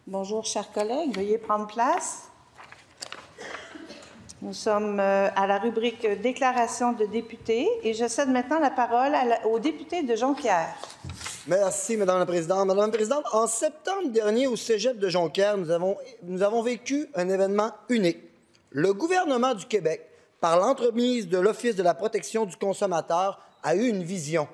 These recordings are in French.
Bonjour, chers collègues. Veuillez prendre place. Nous sommes à la rubrique « Déclaration de députés » et je cède maintenant la parole au député de Jonquière. Merci, Madame la Présidente. Madame la Présidente, en septembre dernier, au Cégep de Jonquière, nous avons vécu un événement unique. Le gouvernement du Québec, par l'entremise de l'Office de la protection du consommateur, a eu une vision.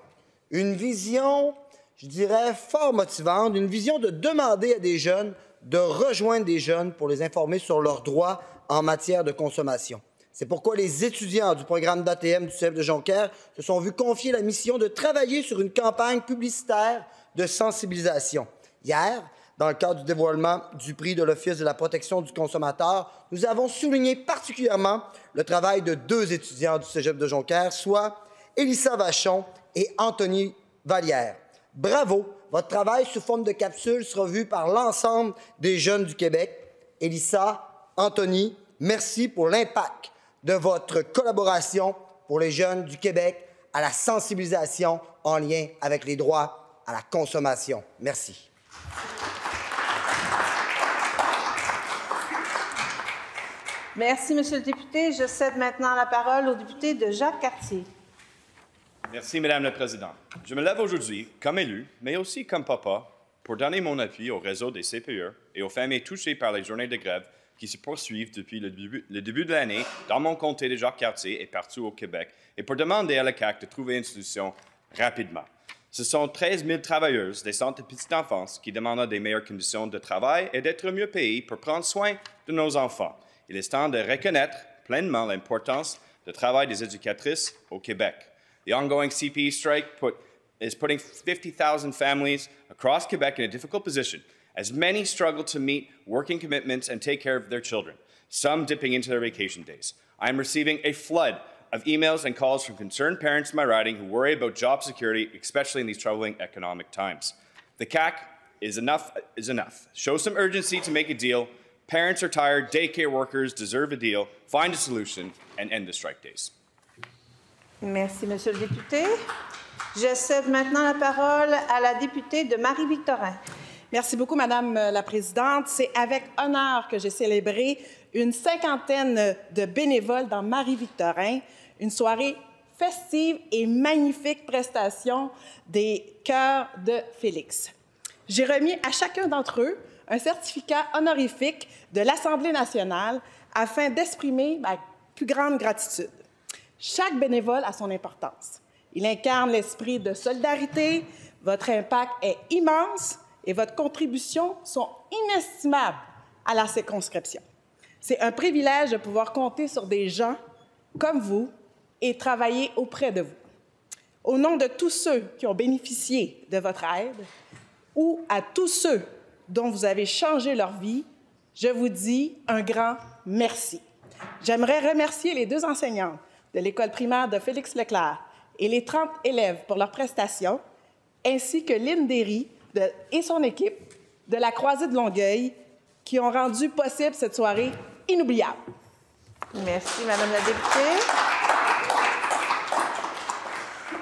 Une vision, je dirais, fort motivante, une vision de demander à des jeunes de rejoindre des jeunes pour les informer sur leurs droits en matière de consommation. C'est pourquoi les étudiants du programme d'ATM du Cégep de Jonquière se sont vus confier la mission de travailler sur une campagne publicitaire de sensibilisation. Hier, dans le cadre du dévoilement du prix de l'Office de la protection du consommateur, nous avons souligné particulièrement le travail de deux étudiants du Cégep de Jonquière, soit Élissa Vachon et Anthony Vallière. Bravo! Votre travail sous forme de capsule sera vu par l'ensemble des jeunes du Québec. Élissa, Anthony, merci pour l'impact de votre collaboration pour les jeunes du Québec à la sensibilisation en lien avec les droits à la consommation. Merci. Merci, Monsieur le député. Je cède maintenant la parole au député de Jacques-Cartier. Merci, Madame la Présidente. Je me lève aujourd'hui comme élu, mais aussi comme papa, pour donner mon appui au réseau des CPE et aux familles touchées par les journées de grève qui se poursuivent depuis le début de l'année dans mon comté de Jacques-Cartier et partout au Québec, et pour demander à la CAQ de trouver une solution rapidement. Ce sont 13 000 travailleuses des centres de petite enfance qui demandent des meilleures conditions de travail et d'être mieux payées pour prendre soin de nos enfants. Il est temps de reconnaître pleinement l'importance du travail des éducatrices au Québec. The ongoing CPE strike is putting 50,000 families across Quebec in a difficult position, as many struggle to meet working commitments and take care of their children, some dipping into their vacation days. I am receiving a flood of emails and calls from concerned parents in my riding who worry about job security, especially in these troubling economic times. The CAQ is enough. Show some urgency to make a deal. Parents are tired, daycare workers deserve a deal. Find a solution and end the strike days. Merci, Monsieur le député. Je cède maintenant la parole à la députée de Marie-Victorin. Merci beaucoup, Madame la Présidente. C'est avec honneur que j'ai célébré une cinquantaine de bénévoles dans Marie-Victorin, une soirée festive et magnifique prestation des chœurs de Félix. J'ai remis à chacun d'entre eux un certificat honorifique de l'Assemblée nationale afin d'exprimer ma plus grande gratitude. Chaque bénévole a son importance. Il incarne l'esprit de solidarité, votre impact est immense et votre contribution sont inestimables à la circonscription. C'est un privilège de pouvoir compter sur des gens comme vous et travailler auprès de vous. Au nom de tous ceux qui ont bénéficié de votre aide ou à tous ceux dont vous avez changé leur vie, je vous dis un grand merci. J'aimerais remercier les deux enseignantes de l'école primaire de Félix-Leclerc et les 30 élèves pour leurs prestations, ainsi que Lynn Derry et son équipe de la Croisée de Longueuil qui ont rendu possible cette soirée inoubliable. Merci, Madame la députée.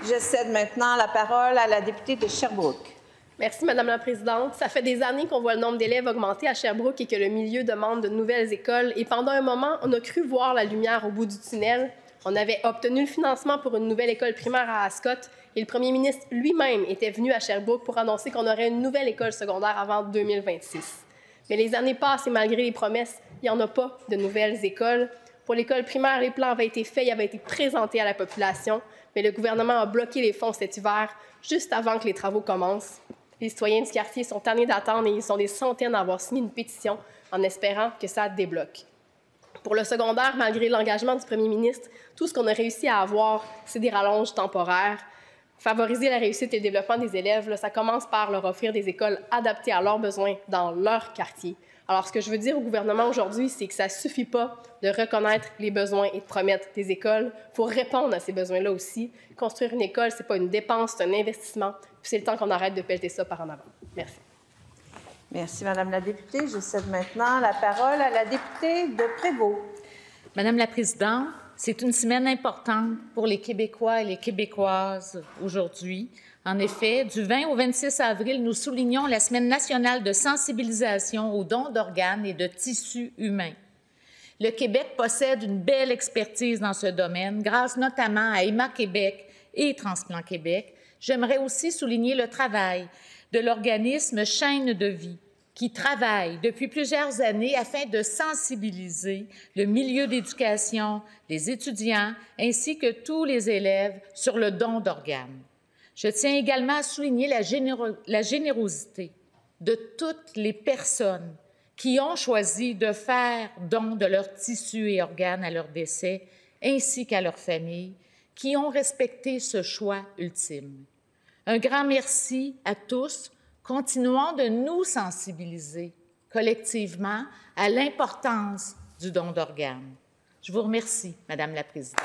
Je cède maintenant la parole à la députée de Sherbrooke. Merci, Madame la Présidente. Ça fait des années qu'on voit le nombre d'élèves augmenter à Sherbrooke et que le milieu demande de nouvelles écoles. Et pendant un moment, on a cru voir la lumière au bout du tunnel. On avait obtenu le financement pour une nouvelle école primaire à Ascot et le premier ministre lui-même était venu à Sherbrooke pour annoncer qu'on aurait une nouvelle école secondaire avant 2026. Mais les années passent et malgré les promesses, il n'y en a pas de nouvelles écoles. Pour l'école primaire, les plans avaient été faits, ils avaient été présentés à la population, mais le gouvernement a bloqué les fonds cet hiver, juste avant que les travaux commencent. Les citoyens du quartier sont tannés d'attendre et ils sont des centaines à avoir signé une pétition en espérant que ça débloque. Pour le secondaire, malgré l'engagement du premier ministre, tout ce qu'on a réussi à avoir, c'est des rallonges temporaires. Favoriser la réussite et le développement des élèves, là, ça commence par leur offrir des écoles adaptées à leurs besoins dans leur quartier. Alors, ce que je veux dire au gouvernement aujourd'hui, c'est que ça ne suffit pas de reconnaître les besoins et de promettre des écoles. Il faut répondre à ces besoins-là aussi. Construire une école, ce n'est pas une dépense, c'est un investissement. Puis c'est le temps qu'on arrête de pelleter ça par en avant. Merci. Merci, Madame la députée. Je cède maintenant la parole à la députée de Prévost. Madame la Présidente, C'est une semaine importante pour les Québécois et les Québécoises aujourd'hui. En effet, du 20 au 26 avril, nous soulignons la Semaine nationale de sensibilisation aux dons d'organes et de tissus humains. Le Québec possède une belle expertise dans ce domaine, grâce notamment à Emma Québec et Transplant Québec. J'aimerais aussi souligner le travail de l'organisme Chaîne de vie, qui travaille depuis plusieurs années afin de sensibiliser le milieu d'éducation, les étudiants, ainsi que tous les élèves sur le don d'organes. Je tiens également à souligner la générosité de toutes les personnes qui ont choisi de faire don de leurs tissus et organes à leur décès, ainsi qu'à leurs familles, qui ont respecté ce choix ultime. Un grand merci à tous. Continuons de nous sensibiliser collectivement à l'importance du don d'organes. Je vous remercie, Madame la Présidente.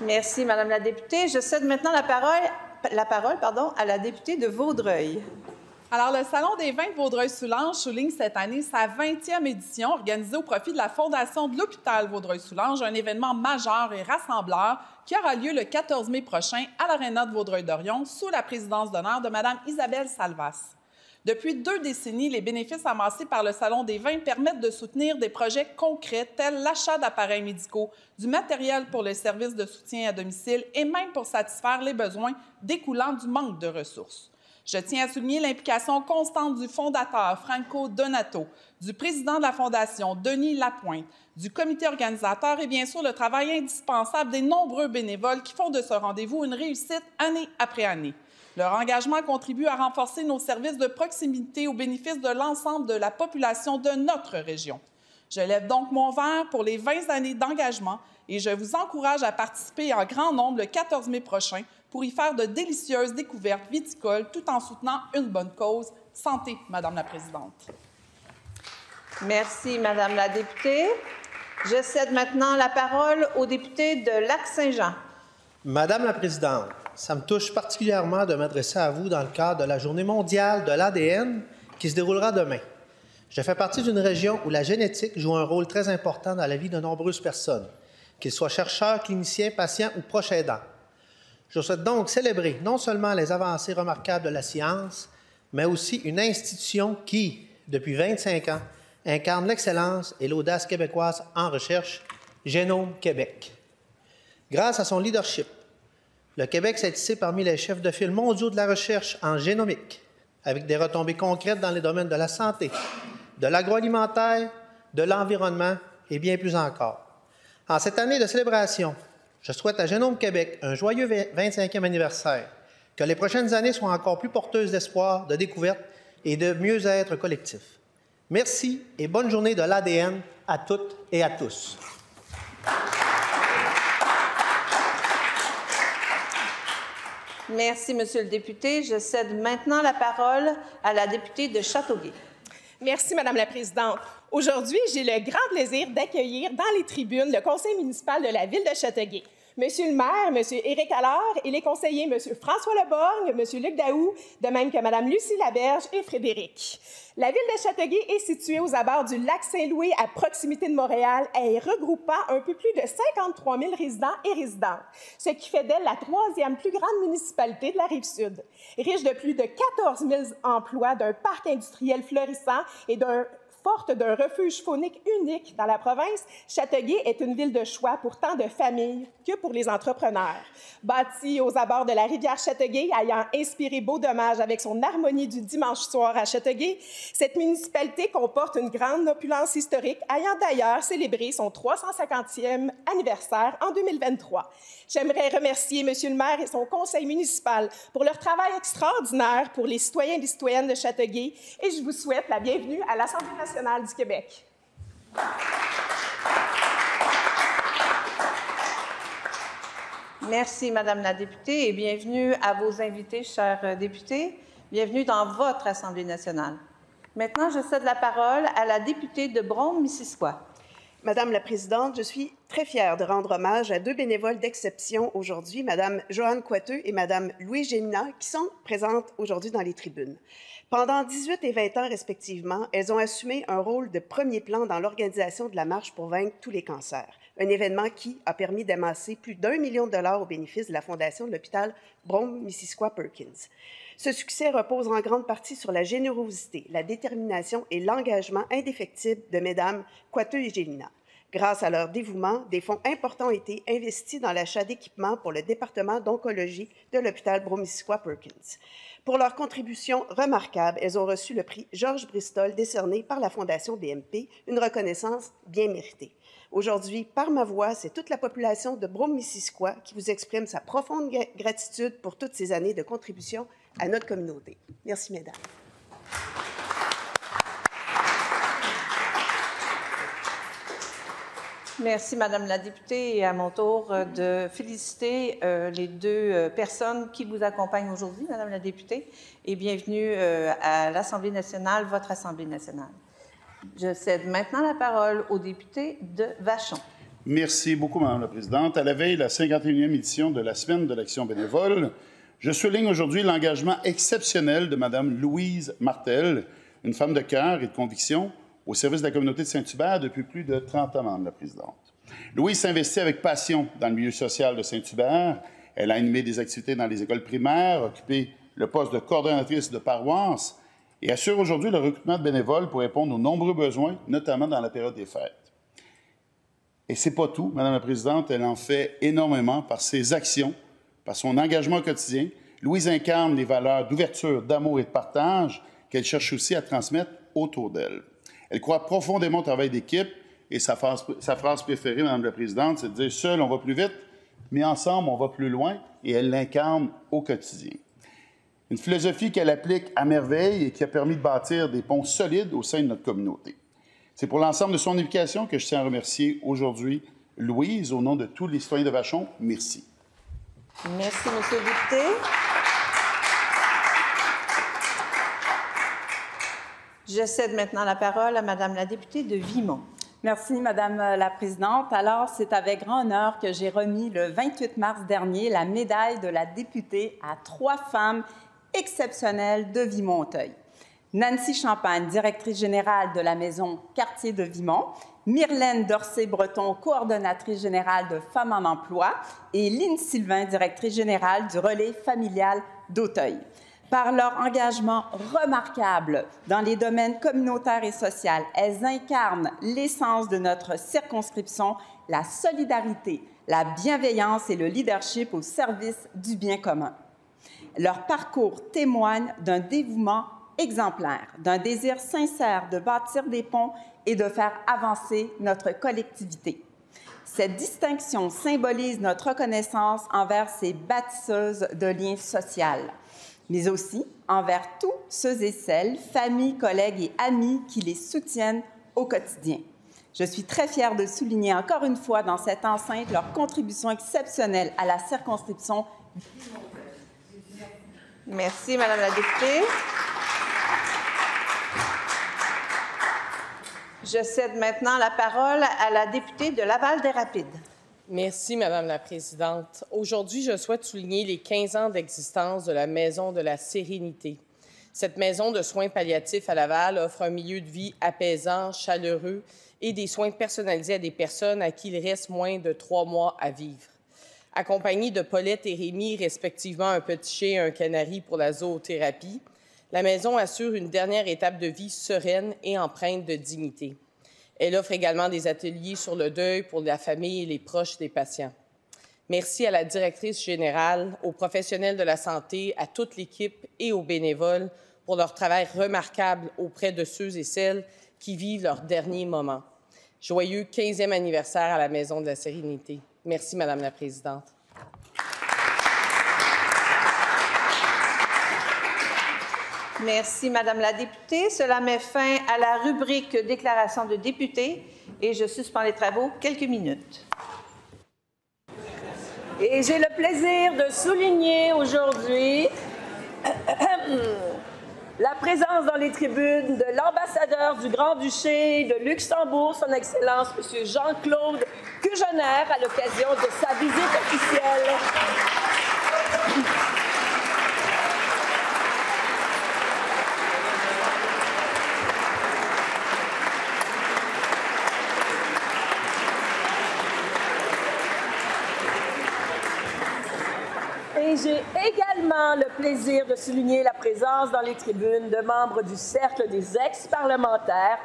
Merci, Madame la députée. Je cède maintenant la parole à la députée de Vaudreuil. Alors, le Salon des vins de Vaudreuil-Soulanges souligne cette année sa 20e édition organisée au profit de la Fondation de l'Hôpital Vaudreuil-Soulanges, un événement majeur et rassembleur qui aura lieu le 14 mai prochain à l'Aréna de Vaudreuil-Dorion sous la présidence d'honneur de Mme Isabelle Salvas. Depuis 2 décennies, les bénéfices amassés par le Salon des vins permettent de soutenir des projets concrets tels l'achat d'appareils médicaux, du matériel pour les services de soutien à domicile et même pour satisfaire les besoins découlant du manque de ressources. Je tiens à souligner l'implication constante du fondateur Franco Donato, du président de la Fondation Denis Lapointe, du comité organisateur et bien sûr le travail indispensable des nombreux bénévoles qui font de ce rendez-vous une réussite année après année. Leur engagement contribue à renforcer nos services de proximité au bénéfice de l'ensemble de la population de notre région. Je lève donc mon verre pour les 20 années d'engagement et je vous encourage à participer en grand nombre le 14 mai prochain pour y faire de délicieuses découvertes viticoles tout en soutenant une bonne cause. Santé, Madame la Présidente. Merci, Madame la députée. Je cède maintenant la parole au député de Lac-Saint-Jean. Madame la Présidente, ça me touche particulièrement de m'adresser à vous dans le cadre de la Journée mondiale de l'ADN qui se déroulera demain. Je fais partie d'une région où la génétique joue un rôle très important dans la vie de nombreuses personnes, qu'ils soient chercheurs, cliniciens, patients ou proches aidants. Je souhaite donc célébrer non seulement les avancées remarquables de la science, mais aussi une institution qui, depuis 25 ans, incarne l'excellence et l'audace québécoise en recherche, Génome Québec. Grâce à son leadership, le Québec s'est hissé parmi les chefs de file mondiaux de la recherche en génomique, avec des retombées concrètes dans les domaines de la santé, de l'agroalimentaire, de l'environnement et bien plus encore. En cette année de célébration, je souhaite à Génome Québec un joyeux 25e anniversaire, que les prochaines années soient encore plus porteuses d'espoir, de découverte et de mieux-être collectif. Merci et bonne journée de l'ADN à toutes et à tous. Merci, Monsieur le député. Je cède maintenant la parole à la députée de Châteauguay. Merci, Madame la Présidente. Aujourd'hui, j'ai le grand plaisir d'accueillir dans les tribunes le conseil municipal de la ville de Châteauguay. Monsieur le maire, Monsieur Éric Allard et les conseillers Monsieur François Leborgne, Monsieur Luc Daou, de même que Madame Lucie Laberge et Frédéric. La ville de Châteauguay est située aux abords du lac Saint-Louis, à proximité de Montréal, et regroupant un peu plus de 53 000 résidents et résidentes, ce qui fait d'elle la 3e plus grande municipalité de la Rive-Sud. Riche de plus de 14 000 emplois, d'un parc industriel florissant et forte d'un refuge faunique unique dans la province, Châteauguay est une ville de choix pour tant de familles que pour les entrepreneurs. Bâtie aux abords de la rivière Châteauguay, ayant inspiré Beau Dommage avec son harmonie du dimanche soir à Châteauguay, cette municipalité comporte une grande opulence historique, ayant d'ailleurs célébré son 350e anniversaire en 2023. J'aimerais remercier Monsieur le maire et son conseil municipal pour leur travail extraordinaire pour les citoyens et les citoyennes de Châteauguay et je vous souhaite la bienvenue à l'Assemblée nationale du Québec. Merci, Madame la députée, et bienvenue à vos invités, chers députés. Bienvenue dans votre Assemblée nationale. Maintenant, je cède la parole à la députée de Brome-Missisquoi. Madame la Présidente, je suis très fière de rendre hommage à deux bénévoles d'exception aujourd'hui, Madame Joanne Coiteux et Madame Louise Génina, qui sont présentes aujourd'hui dans les tribunes. Pendant 18 et 20 ans respectivement, elles ont assumé un rôle de premier plan dans l'organisation de la Marche pour vaincre tous les cancers, un événement qui a permis d'amasser plus d'1 million de dollars au bénéfice de la Fondation de l'hôpital Brome-Missisquoi-Perkins. Ce succès repose en grande partie sur la générosité, la détermination et l'engagement indéfectible de Mesdames Coiteux et Génina. Grâce à leur dévouement, des fonds importants ont été investis dans l'achat d'équipements pour le département d'oncologie de l'hôpital Brome-Missisquoi-Perkins. Pour leur contribution remarquable, elles ont reçu le prix Georges Bristol décerné par la Fondation BMP, une reconnaissance bien méritée. Aujourd'hui, par ma voix, c'est toute la population de Brome-Missisquoi qui vous exprime sa profonde gratitude pour toutes ces années de contribution à notre communauté. Merci, Mesdames. Merci, Madame la députée. Et à mon tour de féliciter les deux personnes qui vous accompagnent aujourd'hui, Madame la députée, et bienvenue à l'Assemblée nationale, votre Assemblée nationale. Je cède maintenant la parole au député de Vachon. Merci beaucoup, Madame la Présidente. À la veille de la 51e édition de la Semaine de l'Action bénévole, je souligne aujourd'hui l'engagement exceptionnel de Mme Louise Martel, une femme de cœur et de conviction au service de la communauté de Saint-Hubert depuis plus de 30 ans, Madame la Présidente. Louise s'investit avec passion dans le milieu social de Saint-Hubert. Elle a animé des activités dans les écoles primaires, occupé le poste de coordonnatrice de paroisse et assure aujourd'hui le recrutement de bénévoles pour répondre aux nombreux besoins, notamment dans la période des fêtes. Et c'est pas tout, Madame la Présidente, elle en fait énormément par ses actions, par son engagement au quotidien. Louise incarne les valeurs d'ouverture, d'amour et de partage qu'elle cherche aussi à transmettre autour d'elle. Elle croit profondément au travail d'équipe et sa phrase préférée, Madame la Présidente, c'est de dire « Seul, on va plus vite, mais ensemble, on va plus loin » et elle l'incarne au quotidien. Une philosophie qu'elle applique à merveille et qui a permis de bâtir des ponts solides au sein de notre communauté. C'est pour l'ensemble de son éducation que je tiens à remercier aujourd'hui Louise, au nom de tous les citoyens de Vachon. Merci. Merci, Monsieur le député. Je cède maintenant la parole à Madame la députée de Vimont. Merci, Madame la Présidente. Alors, c'est avec grand honneur que j'ai remis le 28 mars dernier la médaille de la députée à 3 femmes exceptionnelles de Vimont-Auteuil. Nancy Champagne, directrice générale de la Maison Quartier de Vimont, Myrlène Dorsey-Breton, coordonnatrice générale de Femmes en emploi, et Lynne Sylvain, directrice générale du Relais familial d'Auteuil. Par leur engagement remarquable dans les domaines communautaires et sociaux, elles incarnent l'essence de notre circonscription, la solidarité, la bienveillance et le leadership au service du bien commun. Leur parcours témoigne d'un dévouement exemplaire, d'un désir sincère de bâtir des ponts et de faire avancer notre collectivité. Cette distinction symbolise notre reconnaissance envers ces bâtisseuses de liens sociaux, mais aussi envers tous ceux et celles, familles, collègues et amis qui les soutiennent au quotidien. Je suis très fière de souligner encore une fois dans cette enceinte leur contribution exceptionnelle à la circonscription. Merci, Madame la députée. Je cède maintenant la parole à la députée de Laval-des-Rapides. Merci, Madame la Présidente. Aujourd'hui, je souhaite souligner les 15 ans d'existence de la Maison de la Sérénité. Cette maison de soins palliatifs à Laval offre un milieu de vie apaisant, chaleureux et des soins personnalisés à des personnes à qui il reste moins de 3 mois à vivre. Accompagnée de Paulette et Rémi, respectivement un petit chien et un canari pour la zoothérapie, la maison assure une dernière étape de vie sereine et empreinte de dignité. Elle offre également des ateliers sur le deuil pour la famille et les proches des patients. Merci à la directrice générale, aux professionnels de la santé, à toute l'équipe et aux bénévoles pour leur travail remarquable auprès de ceux et celles qui vivent leurs derniers moments. Joyeux 15e anniversaire à la Maison de la Sérénité. Merci, Madame la Présidente. Merci, Madame la députée. Cela met fin à la rubrique déclaration de députés et je suspends les travaux quelques minutes. Et j'ai le plaisir de souligner aujourd'hui la présence dans les tribunes de l'ambassadeur du Grand-Duché de Luxembourg, son Excellence M. Jean-Claude Cugener, à l'occasion de sa visite officielle. Et j'ai également le plaisir de souligner la présence dans les tribunes de membres du Cercle des ex-parlementaires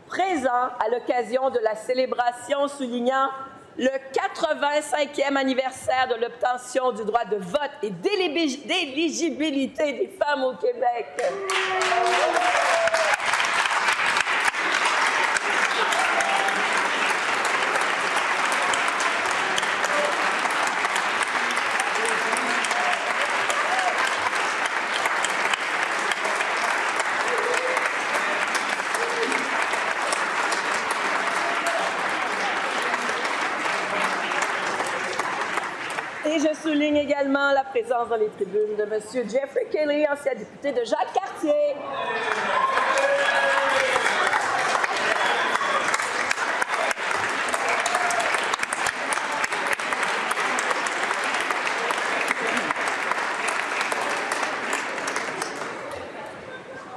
présents à l'occasion de la célébration soulignant le 85e anniversaire de l'obtention du droit de vote et d'éligibilité des femmes au Québec. Et je souligne également la présence dans les tribunes de M. Jeffrey Kelly, ancien député de Jacques-Cartier.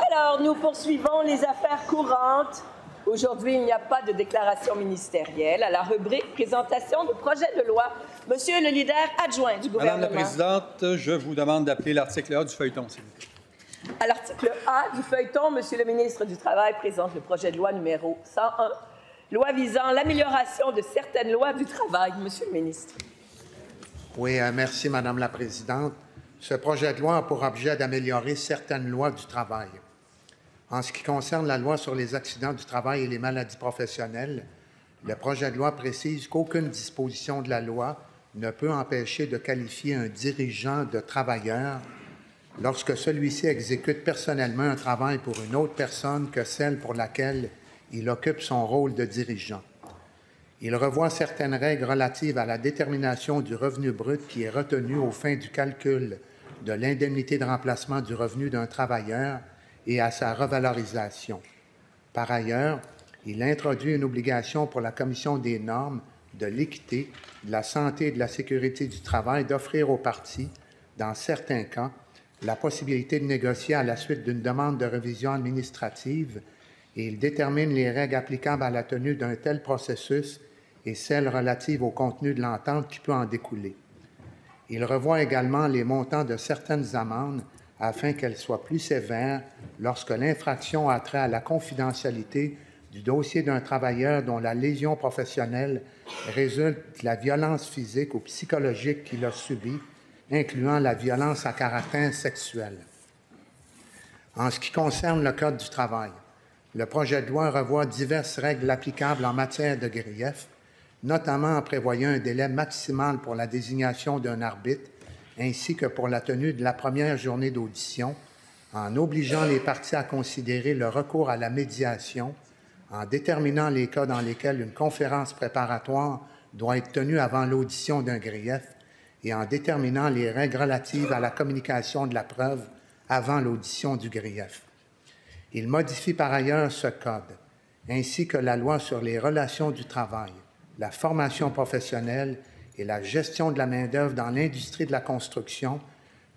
Alors, nous poursuivons les affaires courantes. Aujourd'hui, il n'y a pas de déclaration ministérielle. À la rubrique « Présentation de projet de loi », Monsieur le leader adjoint du gouvernement. Madame la présidente, je vous demande d'appeler l'article A du feuilleton, s'il vous plaît. À l'article A du feuilleton, Monsieur le ministre du Travail présente le projet de loi numéro 101, loi visant l'amélioration de certaines lois du travail. Monsieur le ministre. Oui, merci, Madame la présidente. Ce projet de loi a pour objet d'améliorer certaines lois du travail. En ce qui concerne la loi sur les accidents du travail et les maladies professionnelles, le projet de loi précise qu'aucune disposition de la loi ne peut empêcher de qualifier un dirigeant de travailleur lorsque celui-ci exécute personnellement un travail pour une autre personne que celle pour laquelle il occupe son rôle de dirigeant. Il revoit certaines règles relatives à la détermination du revenu brut qui est retenu aux fins du calcul de l'indemnité de remplacement du revenu d'un travailleur et à sa revalorisation. Par ailleurs, il introduit une obligation pour la Commission des normes, de l'équité, de la santé et de la sécurité du travail d'offrir aux parties, dans certains cas, la possibilité de négocier à la suite d'une demande de révision administrative et il détermine les règles applicables à la tenue d'un tel processus et celles relatives au contenu de l'entente qui peut en découler. Il revoit également les montants de certaines amendes afin qu'elles soient plus sévères lorsque l'infraction a trait à la confidentialité du dossier d'un travailleur dont la lésion professionnelle résulte de la violence physique ou psychologique qu'il a subie, incluant la violence à caractère sexuel. En ce qui concerne le Code du travail, le projet de loi revoit diverses règles applicables en matière de grief, notamment en prévoyant un délai maximal pour la désignation d'un arbitre, ainsi que pour la tenue de la première journée d'audition, en obligeant les parties à considérer le recours à la médiation, en déterminant les cas dans lesquels une conférence préparatoire doit être tenue avant l'audition d'un grief et en déterminant les règles relatives à la communication de la preuve avant l'audition du grief. Il modifie par ailleurs ce code, ainsi que la loi sur les relations du travail, la formation professionnelle et la gestion de la main-d'œuvre dans l'industrie de la construction,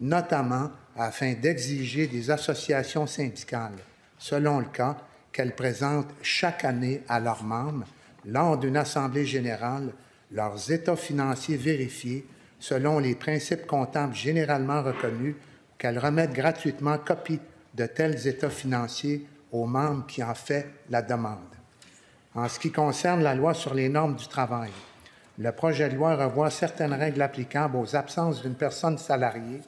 notamment afin d'exiger des associations syndicales, selon le cas, qu'elles présentent chaque année à leurs membres, lors d'une assemblée générale, leurs états financiers vérifiés selon les principes comptables généralement reconnus, qu'elles remettent gratuitement copie de tels états financiers aux membres qui en fait la demande. En ce qui concerne la loi sur les normes du travail, le projet de loi revoit certaines règles applicables aux absences d'une personne salariée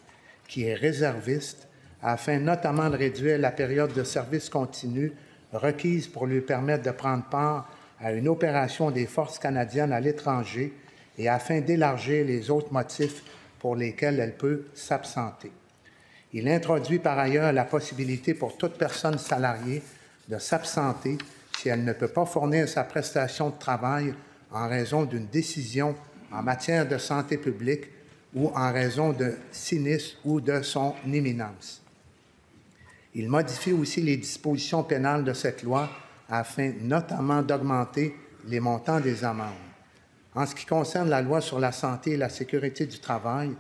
qui est réserviste, afin notamment de réduire la période de service continu requise pour lui permettre de prendre part à une opération des forces canadiennes à l'étranger et afin d'élargir les autres motifs pour lesquels elle peut s'absenter. Il introduit par ailleurs la possibilité pour toute personne salariée de s'absenter si elle ne peut pas fournir sa prestation de travail en raison d'une décision en matière de santé publique ou en raison de sinistre ou de son imminence. Il modifie aussi les dispositions pénales de cette loi afin notamment d'augmenter les montants des amendes. En ce qui concerne la loi sur la santé et la sécurité du travail,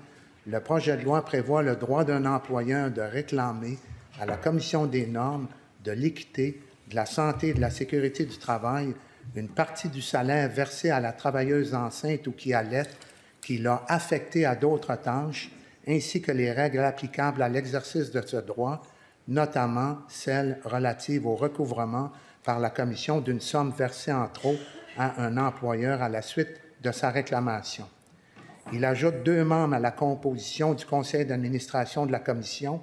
le projet de loi prévoit le droit d'un employeur de réclamer à la Commission des normes de l'équité, de la santé et de la sécurité du travail une partie du salaire versé à la travailleuse enceinte ou qui allait, qui l'a affecté à d'autres tâches, ainsi que les règles applicables à l'exercice de ce droit, notamment celles relatives au recouvrement par la Commission d'une somme versée en trop à un employeur à la suite de sa réclamation. Il ajoute 2 membres à la composition du conseil d'administration de la Commission,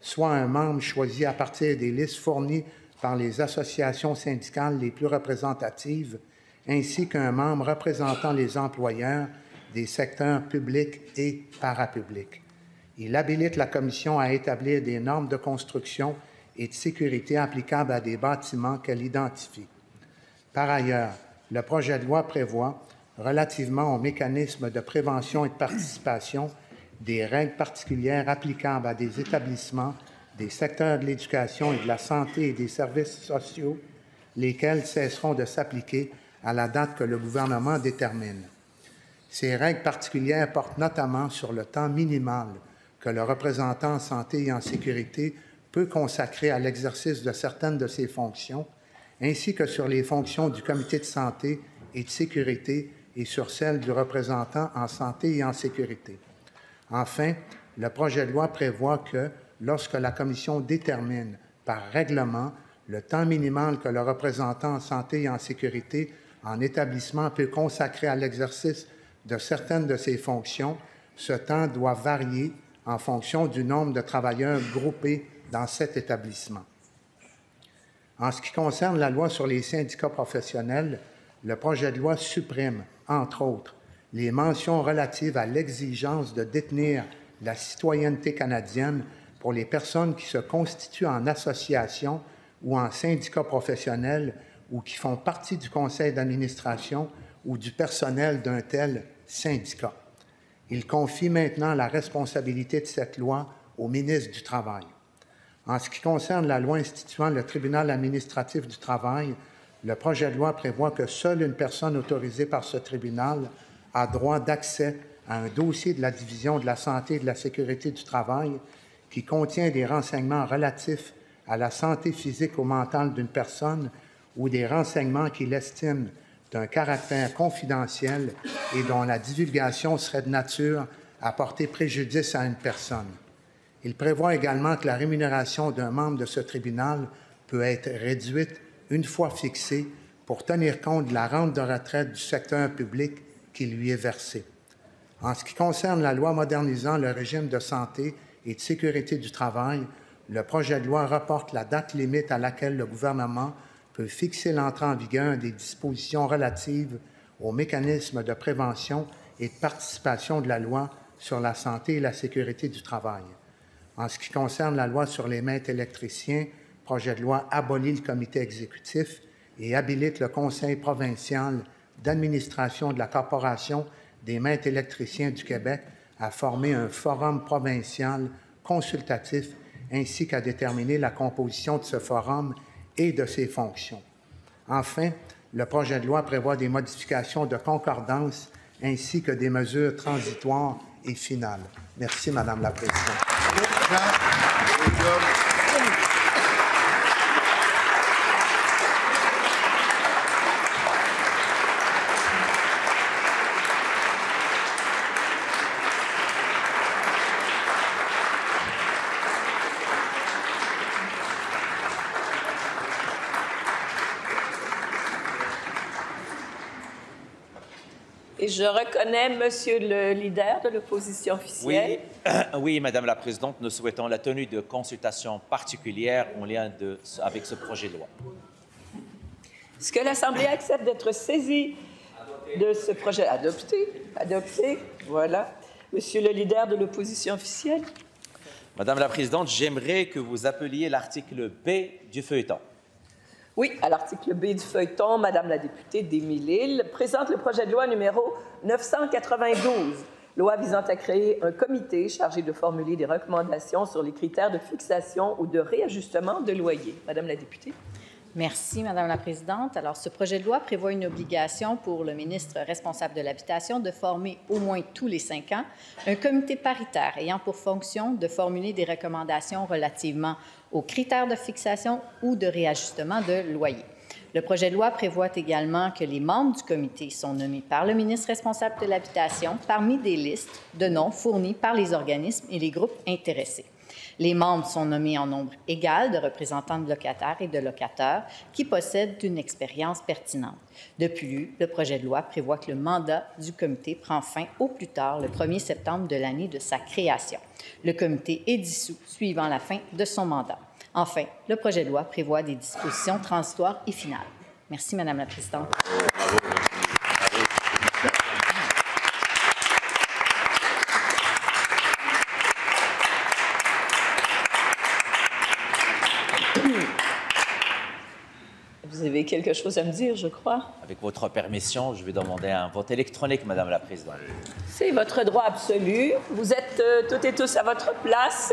soit un membre choisi à partir des listes fournies par les associations syndicales les plus représentatives, ainsi qu'un membre représentant les employeurs des secteurs publics et parapublics. Il habilite la Commission à établir des normes de construction et de sécurité applicables à des bâtiments qu'elle identifie. Par ailleurs, le projet de loi prévoit, relativement aux mécanismes de prévention et de participation, des règles particulières applicables à des établissements des secteurs de l'éducation et de la santé et des services sociaux, lesquels cesseront de s'appliquer à la date que le gouvernement détermine. Ces règles particulières portent notamment sur le temps minimal que le représentant en santé et en sécurité peut consacrer à l'exercice de certaines de ses fonctions, ainsi que sur les fonctions du comité de santé et de sécurité et sur celles du représentant en santé et en sécurité. Enfin, le projet de loi prévoit que, lorsque la Commission détermine par règlement le temps minimal que le représentant en santé et en sécurité en établissement peut consacrer à l'exercice de certaines de ses fonctions, ce temps doit varier en fonction du nombre de travailleurs groupés dans cet établissement. En ce qui concerne la loi sur les syndicats professionnels, le projet de loi supprime, entre autres, les mentions relatives à l'exigence de détenir la citoyenneté canadienne pour les personnes qui se constituent en association ou en syndicat professionnel ou qui font partie du conseil d'administration ou du personnel d'un tel syndicat. Il confie maintenant la responsabilité de cette loi au ministre du Travail. En ce qui concerne la loi instituant le tribunal administratif du travail, le projet de loi prévoit que seule une personne autorisée par ce tribunal a droit d'accès à un dossier de la Division de la santé et de la sécurité du travail qui contient des renseignements relatifs à la santé physique ou mentale d'une personne ou des renseignements qu'il estime d'un caractère confidentiel et dont la divulgation serait de nature à porter préjudice à une personne. Il prévoit également que la rémunération d'un membre de ce tribunal peut être réduite une fois fixée pour tenir compte de la rente de retraite du secteur public qui lui est versée. En ce qui concerne la loi modernisant le régime de santé et de sécurité du travail, le projet de loi reporte la date limite à laquelle le gouvernement peut fixer l'entrée en vigueur des dispositions relatives aux mécanismes de prévention et de participation de la loi sur la santé et la sécurité du travail. En ce qui concerne la loi sur les maîtres électriciens, le projet de loi abolit le comité exécutif et habilite le Conseil provincial d'administration de la Corporation des maîtres électriciens du Québec à former un forum provincial consultatif ainsi qu'à déterminer la composition de ce forum et de ses fonctions. Enfin, le projet de loi prévoit des modifications de concordance ainsi que des mesures transitoires et finales. Merci, Madame la Présidente. Et je reconnais Monsieur le leader de l'opposition officielle. Oui, Madame la Présidente, nous souhaitons la tenue de consultations particulières en lien avec ce projet de loi. Est-ce que l'Assemblée accepte d'être saisie de ce projet? Adopté. Adopté. Voilà. Monsieur le leader de l'opposition officielle. Madame la Présidente, j'aimerais que vous appeliez l'article B du feuilleton. Oui, à l'article B du feuilleton, Madame la députée d'Émile-Île présente le projet de loi numéro 992, loi visant à créer un comité chargé de formuler des recommandations sur les critères de fixation ou de réajustement de loyer. Madame la députée. Merci, Madame la Présidente. Alors, ce projet de loi prévoit une obligation pour le ministre responsable de l'Habitation de former au moins tous les 5 ans un comité paritaire ayant pour fonction de formuler des recommandations relativement aux critères de fixation ou de réajustement de loyer. Le projet de loi prévoit également que les membres du comité sont nommés par le ministre responsable de l'Habitation parmi des listes de noms fournis par les organismes et les groupes intéressés. Les membres sont nommés en nombre égal de représentants de locataires et de locateurs qui possèdent une expérience pertinente. De plus, le projet de loi prévoit que le mandat du comité prend fin au plus tard le 1er septembre de l'année de sa création. Le comité est dissous suivant la fin de son mandat. Enfin, le projet de loi prévoit des dispositions transitoires et finales. Merci, Madame la Présidente. Vous avez quelque chose à me dire, je crois. Avec votre permission, je vais demander un vote électronique, Madame la Présidente. C'est votre droit absolu. Vous êtes toutes et tous à votre place.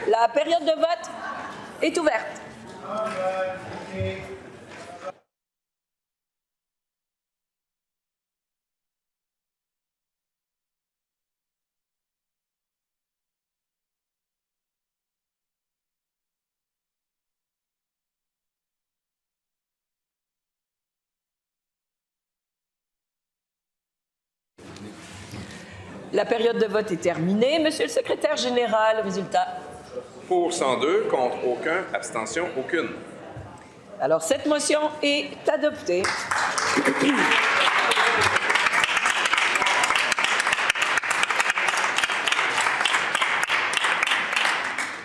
La période de vote est ouverte. La période de vote est terminée. Monsieur le secrétaire général, résultat. Pour 102, contre aucun, abstention aucune. Alors, cette motion est adoptée.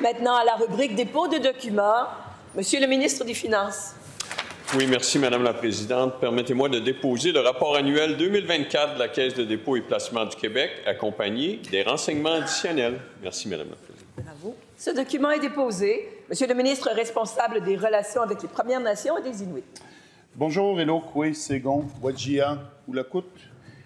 Maintenant, à la rubrique dépôt de documents, Monsieur le ministre des Finances. Oui, merci, Madame la Présidente. Permettez-moi de déposer le rapport annuel 2024 de la Caisse de dépôt et placement du Québec, accompagné des renseignements additionnels. Merci, Madame la Présidente. Bravo. Ce document est déposé. Monsieur le ministre responsable des relations avec les Premières Nations et des Inuits. Bonjour, Hello, Kwe, Ségon, Wajia, Oulakut.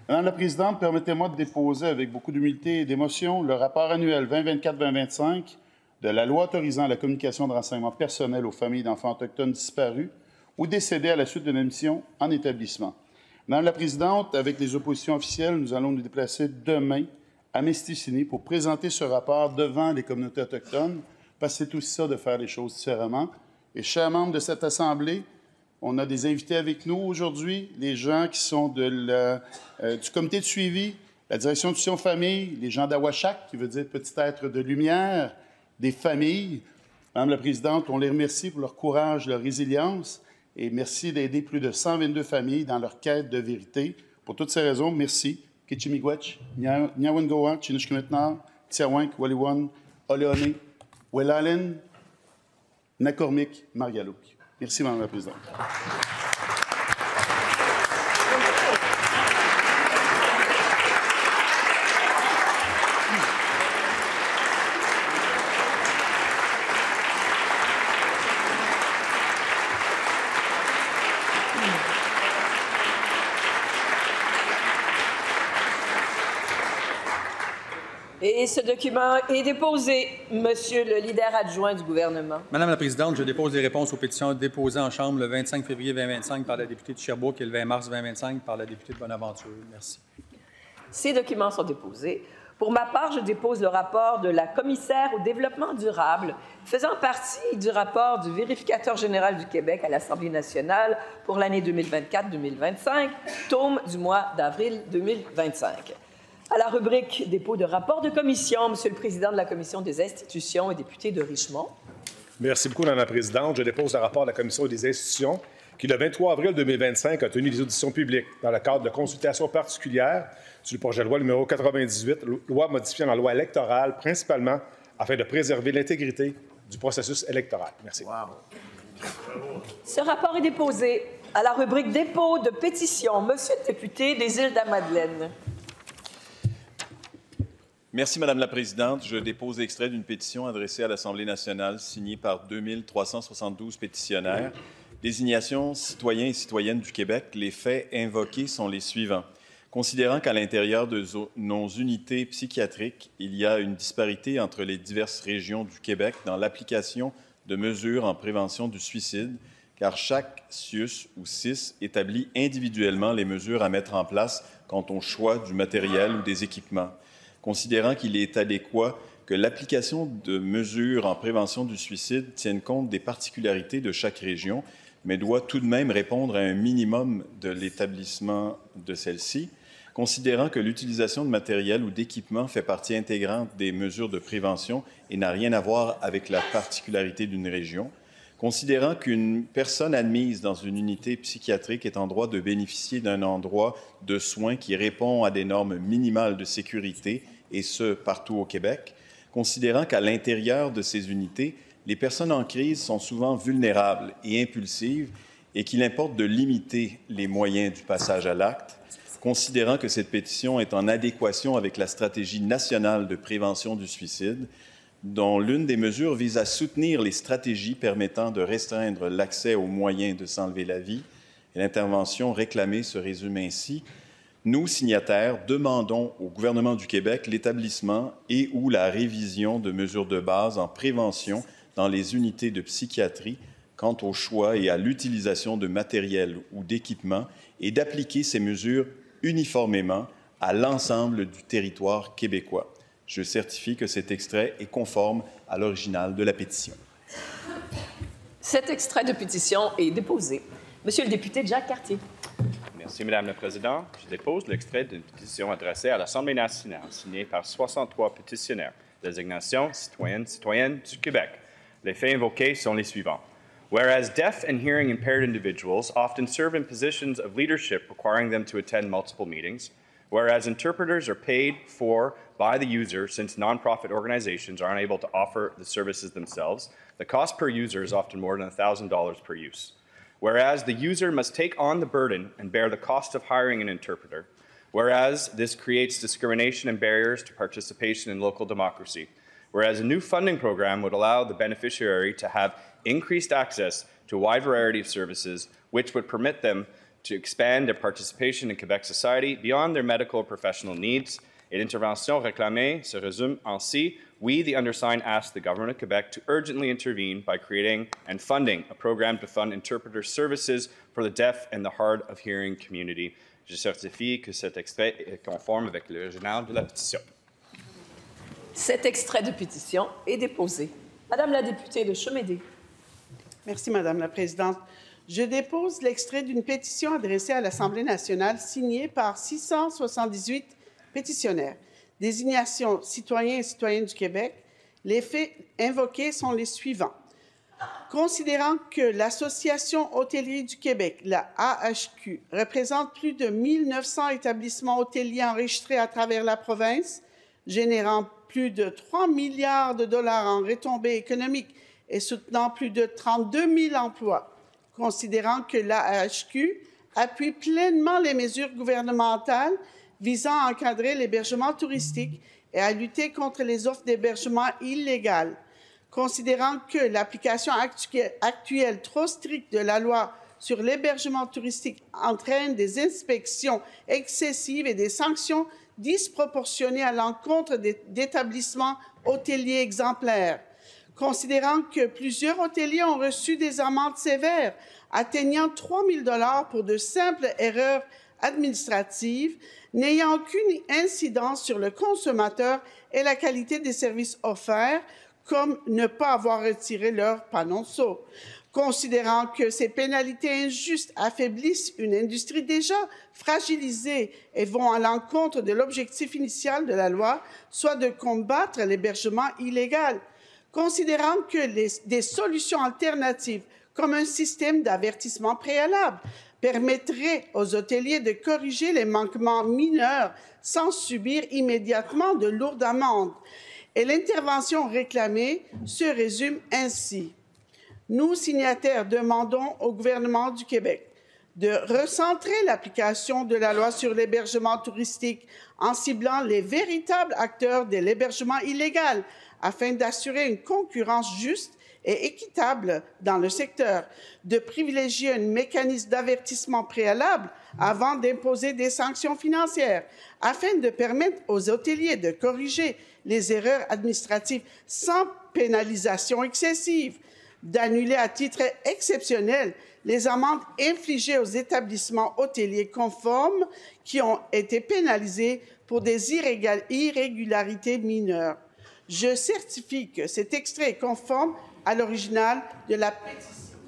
Madame la Présidente, permettez-moi de déposer avec beaucoup d'humilité et d'émotion le rapport annuel 2024-2025 de la loi autorisant la communication de renseignements personnels aux familles d'enfants autochtones disparus ou décédés à la suite d'une admission en établissement. Madame la Présidente, avec les oppositions officielles, nous allons nous déplacer demain à Mistissini pour présenter ce rapport devant les communautés autochtones, parce que c'est aussi ça de faire les choses différemment. Et chers membres de cette Assemblée, on a des invités avec nous aujourd'hui, les gens qui sont du comité de suivi, la direction d'Institution Famille, les gens d'Awashak, qui veut dire petit être de lumière, des familles. Madame la Présidente, on les remercie pour leur courage, leur résilience, et merci d'aider plus de 122 familles dans leur quête de vérité. Pour toutes ces raisons, merci. Kichimigwech, Nyawangoa, Chinishkimetna, Tiawank, Waliwan, Oleone, Welalen, Nakormik, Marialouk. Merci, Madame la Présidente. Et ce document est déposé, Monsieur le leader adjoint du gouvernement. Madame la Présidente, je dépose les réponses aux pétitions déposées en Chambre le 25 février 2025 par la députée de Sherbrooke et le 20 mars 2025 par la députée de Bonaventure. Merci. Ces documents sont déposés. Pour ma part, je dépose le rapport de la commissaire au développement durable, faisant partie du rapport du vérificateur général du Québec à l'Assemblée nationale pour l'année 2024-2025, tome du mois d'avril 2025. À la rubrique dépôt de rapport de commission, Monsieur le Président de la Commission des institutions et député de Richmond. Merci beaucoup, Madame la Présidente. Je dépose le rapport de la Commission des institutions qui, le 23 avril 2025, a tenu des auditions publiques dans le cadre de consultations particulières sur le projet de loi numéro 98, loi modifiant la loi électorale, principalement afin de préserver l'intégrité du processus électoral. Merci. Ce rapport est déposé à la rubrique dépôt de pétition. Monsieur le député des Îles-de-la-Madeleine. Merci, Madame la Présidente. Je dépose l'extrait d'une pétition adressée à l'Assemblée nationale signée par 2372 pétitionnaires. Désignation citoyens et citoyennes du Québec. Les faits invoqués sont les suivants. Considérant qu'à l'intérieur de nos unités psychiatriques, il y a une disparité entre les diverses régions du Québec dans l'application de mesures en prévention du suicide, car chaque CIUS ou CIS établit individuellement les mesures à mettre en place quant au choix du matériel ou des équipements. Considérant qu'il est adéquat que l'application de mesures en prévention du suicide tienne compte des particularités de chaque région, mais doit tout de même répondre à un minimum de l'établissement de celle-ci, considérant que l'utilisation de matériel ou d'équipement fait partie intégrante des mesures de prévention et n'a rien à voir avec la particularité d'une région, considérant qu'une personne admise dans une unité psychiatrique est en droit de bénéficier d'un endroit de soins qui répond à des normes minimales de sécurité, et ce, partout au Québec, considérant qu'à l'intérieur de ces unités, les personnes en crise sont souvent vulnérables et impulsives et qu'il importe de limiter les moyens du passage à l'acte, considérant que cette pétition est en adéquation avec la stratégie nationale de prévention du suicide, dont l'une des mesures vise à soutenir les stratégies permettant de restreindre l'accès aux moyens de s'enlever la vie. Et l'intervention réclamée se résume ainsi. Nous, signataires, demandons au gouvernement du Québec l'établissement et ou la révision de mesures de base en prévention dans les unités de psychiatrie quant au choix et à l'utilisation de matériel ou d'équipements et d'appliquer ces mesures uniformément à l'ensemble du territoire québécois. Je certifie que cet extrait est conforme à l'original de la pétition. Cet extrait de pétition est déposé. Monsieur le député Jack Cartier. Merci, Madame la Présidente. Je dépose l'extrait d'une pétition adressée à l'Assemblée nationale, signée par 63 pétitionnaires. Désignation citoyenne du Québec. Les faits invoqués sont les suivants. Whereas deaf and hearing impaired individuals often serve in positions of leadership requiring them to attend multiple meetings, whereas interpreters are paid for by the user since nonprofit organizations are unable to offer the services themselves, the cost per user is often more than $1,000 per use. Whereas the user must take on the burden and bear the cost of hiring an interpreter, whereas this creates discrimination and barriers to participation in local democracy, whereas a new funding program would allow the beneficiary to have increased access to a wide variety of services, which would permit them to expand their participation in Quebec society beyond their medical or professional needs. Et l'intervention réclamée se résume ainsi. We, the undersigned, ask the Government of Quebec to urgently intervene by creating and funding a program to fund interpreter services for the deaf and the hard of hearing community. Je certifie que cet extrait est conforme avec l'original de la pétition. Cet extrait de pétition est déposé. Madame la députée de Chemédé. Merci, Madame la Présidente. Je dépose l'extrait d'une pétition adressée à l'Assemblée nationale signée par 678 pétitionnaires. Désignation citoyens et citoyennes du Québec. Les faits invoqués sont les suivants. Considérant que l'Association Hôtellerie du Québec, la AHQ, représente plus de 1900 établissements hôteliers enregistrés à travers la province, générant plus de 3 milliards de dollars en retombées économiques et soutenant plus de 32 000 emplois, considérant que l'AHQ appuie pleinement les mesures gouvernementales visant à encadrer l'hébergement touristique et à lutter contre les offres d'hébergement illégales, considérant que l'application actuelle trop stricte de la loi sur l'hébergement touristique entraîne des inspections excessives et des sanctions disproportionnées à l'encontre d'établissements hôteliers exemplaires, considérant que plusieurs hôteliers ont reçu des amendes sévères atteignant 3 000 $ pour de simples erreurs administratives, n'ayant aucune incidence sur le consommateur et la qualité des services offerts, comme ne pas avoir retiré leur panonceau, considérant que ces pénalités injustes affaiblissent une industrie déjà fragilisée et vont à l'encontre de l'objectif initial de la loi, soit de combattre l'hébergement illégal, considérant que des solutions alternatives, comme un système d'avertissement préalable, permettraient aux hôteliers de corriger les manquements mineurs sans subir immédiatement de lourdes amendes. Et l'intervention réclamée se résume ainsi. Nous, signataires, demandons au gouvernement du Québec de recentrer l'application de la loi sur l'hébergement touristique en ciblant les véritables acteurs de l'hébergement illégal afin d'assurer une concurrence juste et équitable dans le secteur, de privilégier un mécanisme d'avertissement préalable avant d'imposer des sanctions financières, afin de permettre aux hôteliers de corriger les erreurs administratives sans pénalisation excessive, d'annuler à titre exceptionnel les amendes infligées aux établissements hôteliers conformes qui ont été pénalisés pour des irrégularités mineures. Je certifie que cet extrait est conforme à l'original de la pétition.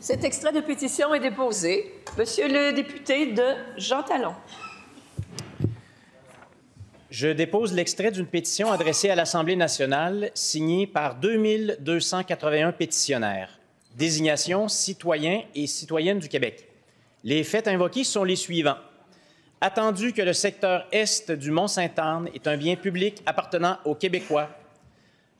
Cet extrait de pétition est déposé. Monsieur le député de Jean Talon. Je dépose l'extrait d'une pétition adressée à l'Assemblée nationale signée par 2281 pétitionnaires. Désignation citoyens et citoyennes du Québec. Les faits invoqués sont les suivants. Attendu que le secteur est du Mont-Sainte-Anne est un bien public appartenant aux Québécois,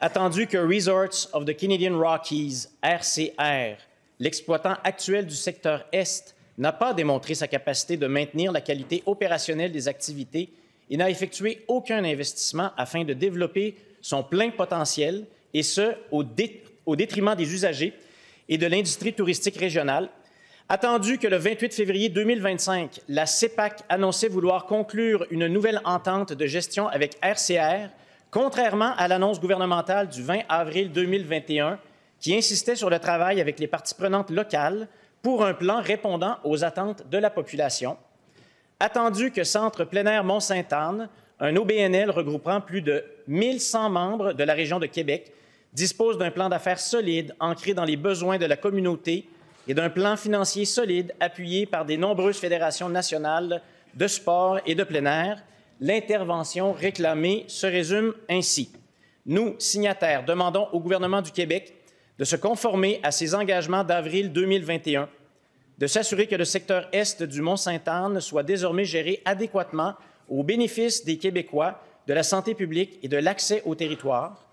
attendu que Resorts of the Canadian Rockies, RCR, l'exploitant actuel du secteur Est, n'a pas démontré sa capacité de maintenir la qualité opérationnelle des activités et n'a effectué aucun investissement afin de développer son plein potentiel, et ce, au détriment des usagers et de l'industrie touristique régionale. Attendu que le 28 février 2025, la CEPAC annonçait vouloir conclure une nouvelle entente de gestion avec RCR, contrairement à l'annonce gouvernementale du 20 avril 2021, qui insistait sur le travail avec les parties prenantes locales pour un plan répondant aux attentes de la population. Attendu que Centre plein air Mont-Sainte-Anne, un OBNL regroupant plus de 1100 membres de la région de Québec, dispose d'un plan d'affaires solide ancré dans les besoins de la communauté et d'un plan financier solide appuyé par des nombreuses fédérations nationales de sport et de plein air, l'intervention réclamée se résume ainsi. Nous, signataires, demandons au gouvernement du Québec de se conformer à ses engagements d'avril 2021, de s'assurer que le secteur Est du Mont-Sainte-Anne soit désormais géré adéquatement au bénéfice des Québécois, de la santé publique et de l'accès au territoire,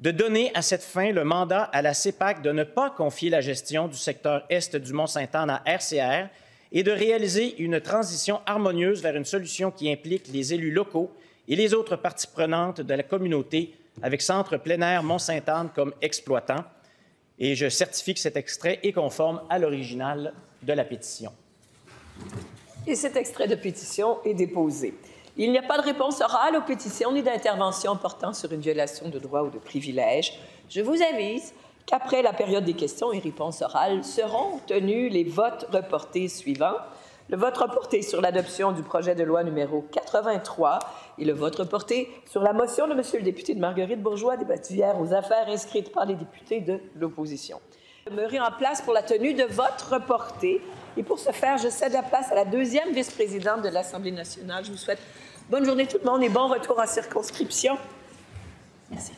de donner à cette fin le mandat à la CEPAC de ne pas confier la gestion du secteur Est du Mont-Sainte-Anne à RCR et de réaliser une transition harmonieuse vers une solution qui implique les élus locaux et les autres parties prenantes de la communauté avec Centre plein air Mont-Sainte-Anne comme exploitant. Et je certifie que cet extrait est conforme à l'original de la pétition. Et cet extrait de pétition est déposé. Il n'y a pas de réponse orale aux pétitions ni d'intervention portant sur une violation de droits ou de privilèges. Je vous avise qu'après la période des questions et réponses orales seront tenus les votes reportés suivants. Le vote reporté sur l'adoption du projet de loi numéro 83 et le vote reporté sur la motion de M. le député de Marguerite Bourgeois débattue hier aux affaires inscrites par les députés de l'opposition. Demeurer en place pour la tenue de vote reporté. Et pour ce faire, je cède la place à la deuxième vice-présidente de l'Assemblée nationale. Je vous souhaite bonne journée tout le monde et bon retour en circonscription. Merci.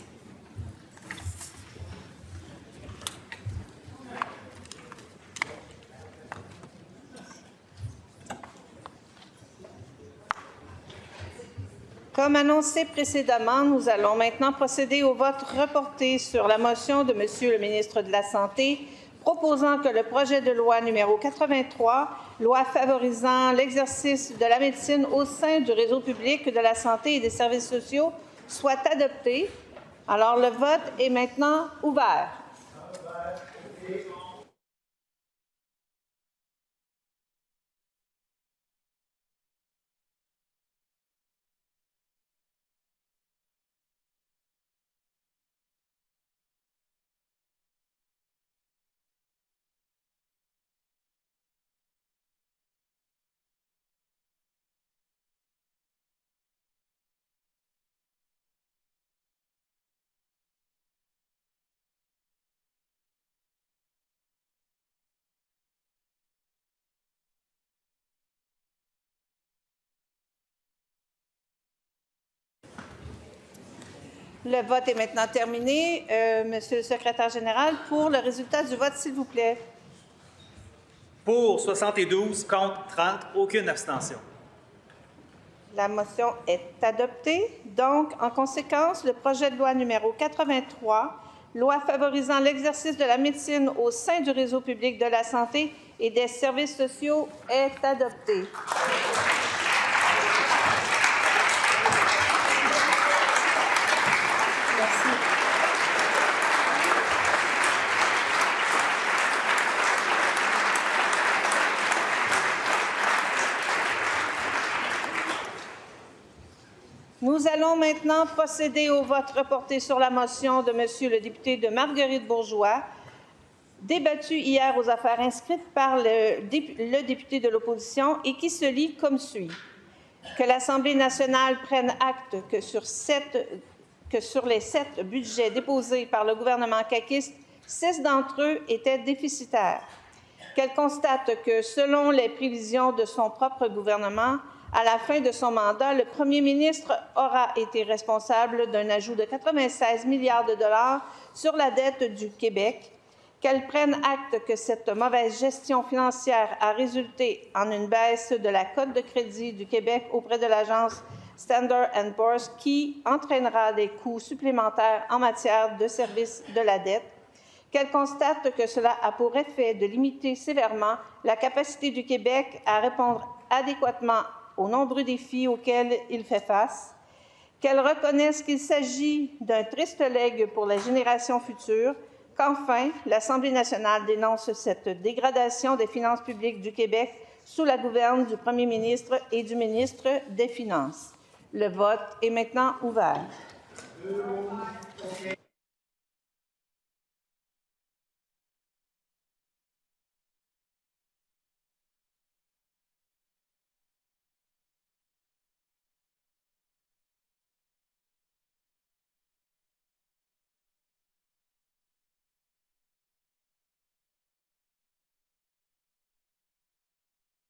Comme annoncé précédemment, nous allons maintenant procéder au vote reporté sur la motion de M. le ministre de la Santé proposant que le projet de loi numéro 83, loi favorisant l'exercice de la médecine au sein du réseau public de la santé et des services sociaux, soit adopté. Alors, le vote est maintenant ouvert. Le vote est maintenant terminé. Monsieur le secrétaire général, pour le résultat du vote, s'il vous plaît. Pour 72, contre 30, aucune abstention. La motion est adoptée. Donc, en conséquence, le projet de loi numéro 83, loi favorisant l'exercice de la médecine au sein du réseau public de la santé et des services sociaux est adoptée. Merci. Nous allons maintenant procéder au vote reporté sur la motion de M. le député de Marguerite-Bourgeois, débattue hier aux affaires inscrites par le député de l'opposition et qui se lit comme suit. Que l'Assemblée nationale prenne acte que sur les 7 budgets déposés par le gouvernement caquiste, 6 d'entre eux étaient déficitaires. Qu'elle constate que, selon les prévisions de son propre gouvernement, à la fin de son mandat, le premier ministre aura été responsable d'un ajout de 96 milliards de dollars sur la dette du Québec, qu'elle prenne acte que cette mauvaise gestion financière a résulté en une baisse de la cote de crédit du Québec auprès de l'agence Standard & Poor's qui entraînera des coûts supplémentaires en matière de service de la dette, qu'elle constate que cela a pour effet de limiter sévèrement la capacité du Québec à répondre adéquatement aux nombreux défis auxquels il fait face, qu'elle reconnaisse qu'il s'agit d'un triste legs pour les générations futures, qu'enfin, l'Assemblée nationale dénonce cette dégradation des finances publiques du Québec sous la gouverne du premier ministre et du ministre des Finances. Le vote est maintenant ouvert.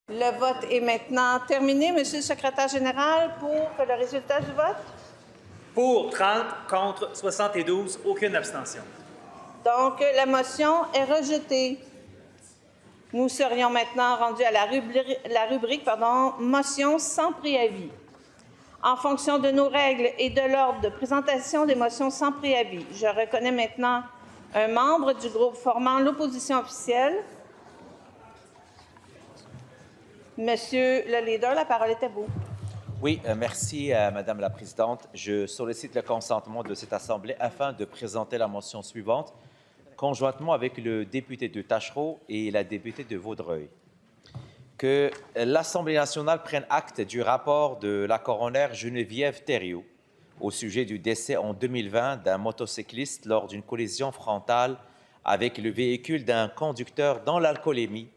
Le vote est maintenant terminé. Monsieur le secrétaire général, pour le résultat du vote? Pour 30, contre 72, aucune abstention. Donc, la motion est rejetée. Nous serions maintenant rendus à la rubrique motion sans préavis. En fonction de nos règles et de l'ordre de présentation des motions sans préavis, je reconnais maintenant un membre du groupe formant l'opposition officielle. Monsieur le leader, la parole est à vous. Oui, merci, Madame la Présidente. Je sollicite le consentement de cette Assemblée afin de présenter la motion suivante, conjointement avec le député de Tachereau et la députée de Vaudreuil. Que l'Assemblée nationale prenne acte du rapport de la coroner Geneviève Thériault au sujet du décès en 2020 d'un motocycliste lors d'une collision frontale avec le véhicule d'un conducteur dont l'alcoolémie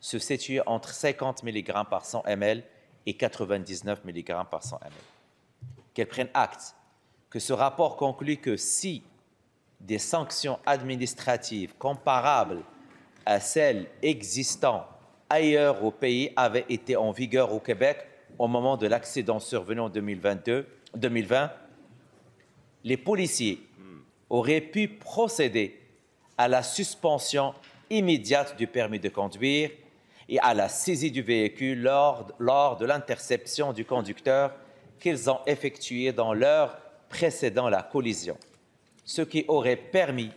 se situe entre 50 mg par 100 ml et 99 mg par 100 ml. Qu'elle prenne acte que ce rapport conclut que si des sanctions administratives comparables à celles existant ailleurs au pays avaient été en vigueur au Québec au moment de l'accident survenu en 2020, les policiers auraient pu procéder à la suspension immédiate du permis de conduire et à la saisie du véhicule lors de l'interception du conducteur qu'ils ont effectuée dans l'heure précédant la collision, ce qui aurait permis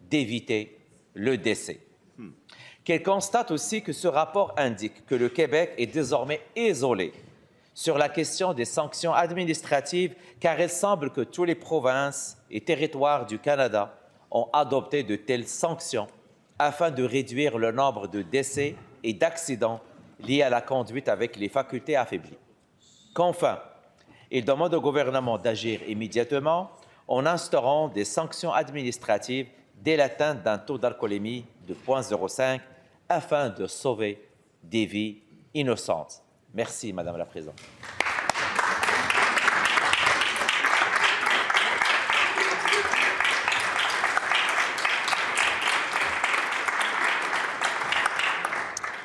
d'éviter le décès. Qu'elle constate aussi que ce rapport indique que le Québec est désormais isolé sur la question des sanctions administratives, car il semble que toutes les provinces et territoires du Canada ont adopté de telles sanctions afin de réduire le nombre de décès et d'accidents liés à la conduite avec les facultés affaiblies. Qu'enfin, il demande au gouvernement d'agir immédiatement en instaurant des sanctions administratives dès l'atteinte d'un taux d'alcoolémie de 0,05 afin de sauver des vies innocentes. Merci, Madame la Présidente.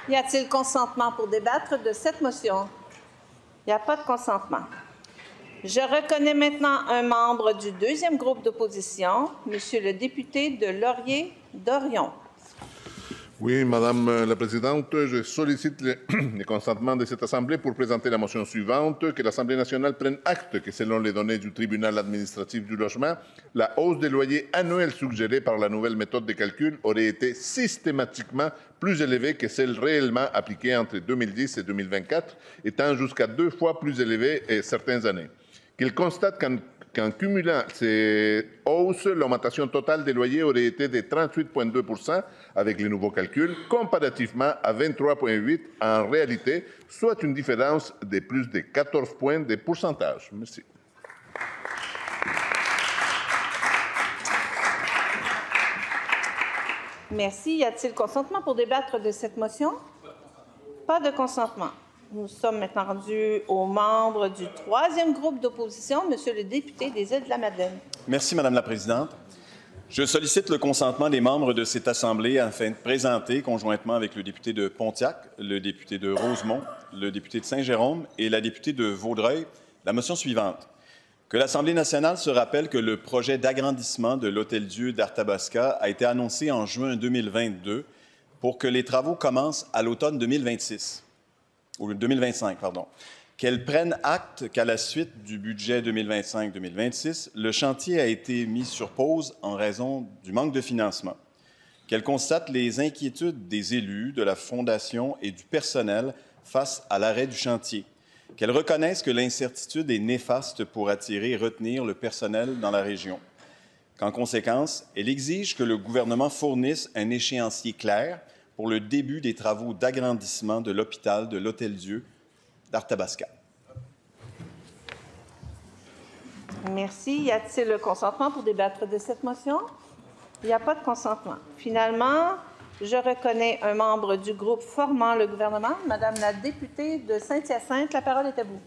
Y a-t-il consentement pour débattre de cette motion? Il n'y a pas de consentement. Je reconnais maintenant un membre du deuxième groupe d'opposition, Monsieur le député de Laurier-Dorion. Oui, Madame la Présidente, je sollicite le consentement de cette Assemblée pour présenter la motion suivante, que l'Assemblée nationale prenne acte que, selon les données du tribunal administratif du logement, la hausse des loyers annuels suggérée par la nouvelle méthode de calcul aurait été systématiquement plus élevée que celle réellement appliquée entre 2010 et 2024, étant jusqu'à 2 fois plus élevée certaines années. Qu'il constate qu'en cumulant ces hausses, l'augmentation totale des loyers aurait été de 38,2 % avec les nouveaux calculs, comparativement à 23,8 % en réalité, soit une différence de plus de 14 points de pourcentage. Merci. Merci. Y a-t-il consentement pour débattre de cette motion? Pas de consentement. Nous sommes maintenant rendus aux membres du troisième groupe d'opposition, Monsieur le député des Îles-de-la-Madeleine. Merci, Madame la Présidente. Je sollicite le consentement des membres de cette Assemblée afin de présenter, conjointement avec le député de Pontiac, le député de Rosemont, le député de Saint-Jérôme et la députée de Vaudreuil, la motion suivante. Que l'Assemblée nationale se rappelle que le projet d'agrandissement de l'Hôtel-Dieu d'Arthabasca a été annoncé en juin 2022 pour que les travaux commencent à l'automne 2026. Ou 2025, pardon, qu'elle prenne acte qu'à la suite du budget 2025-2026, le chantier a été mis sur pause en raison du manque de financement, qu'elle constate les inquiétudes des élus, de la Fondation et du personnel face à l'arrêt du chantier, qu'elle reconnaisse que l'incertitude est néfaste pour attirer et retenir le personnel dans la région, qu'en conséquence, elle exige que le gouvernement fournisse un échéancier clair pour le début des travaux d'agrandissement de l'hôpital de l'Hôtel-Dieu d'Arthabasca. Merci. Y a-t-il le consentement pour débattre de cette motion? Il n'y a pas de consentement. Finalement, je reconnais un membre du groupe formant le gouvernement, Madame la députée de Saint-Hyacinthe. La parole est à vous.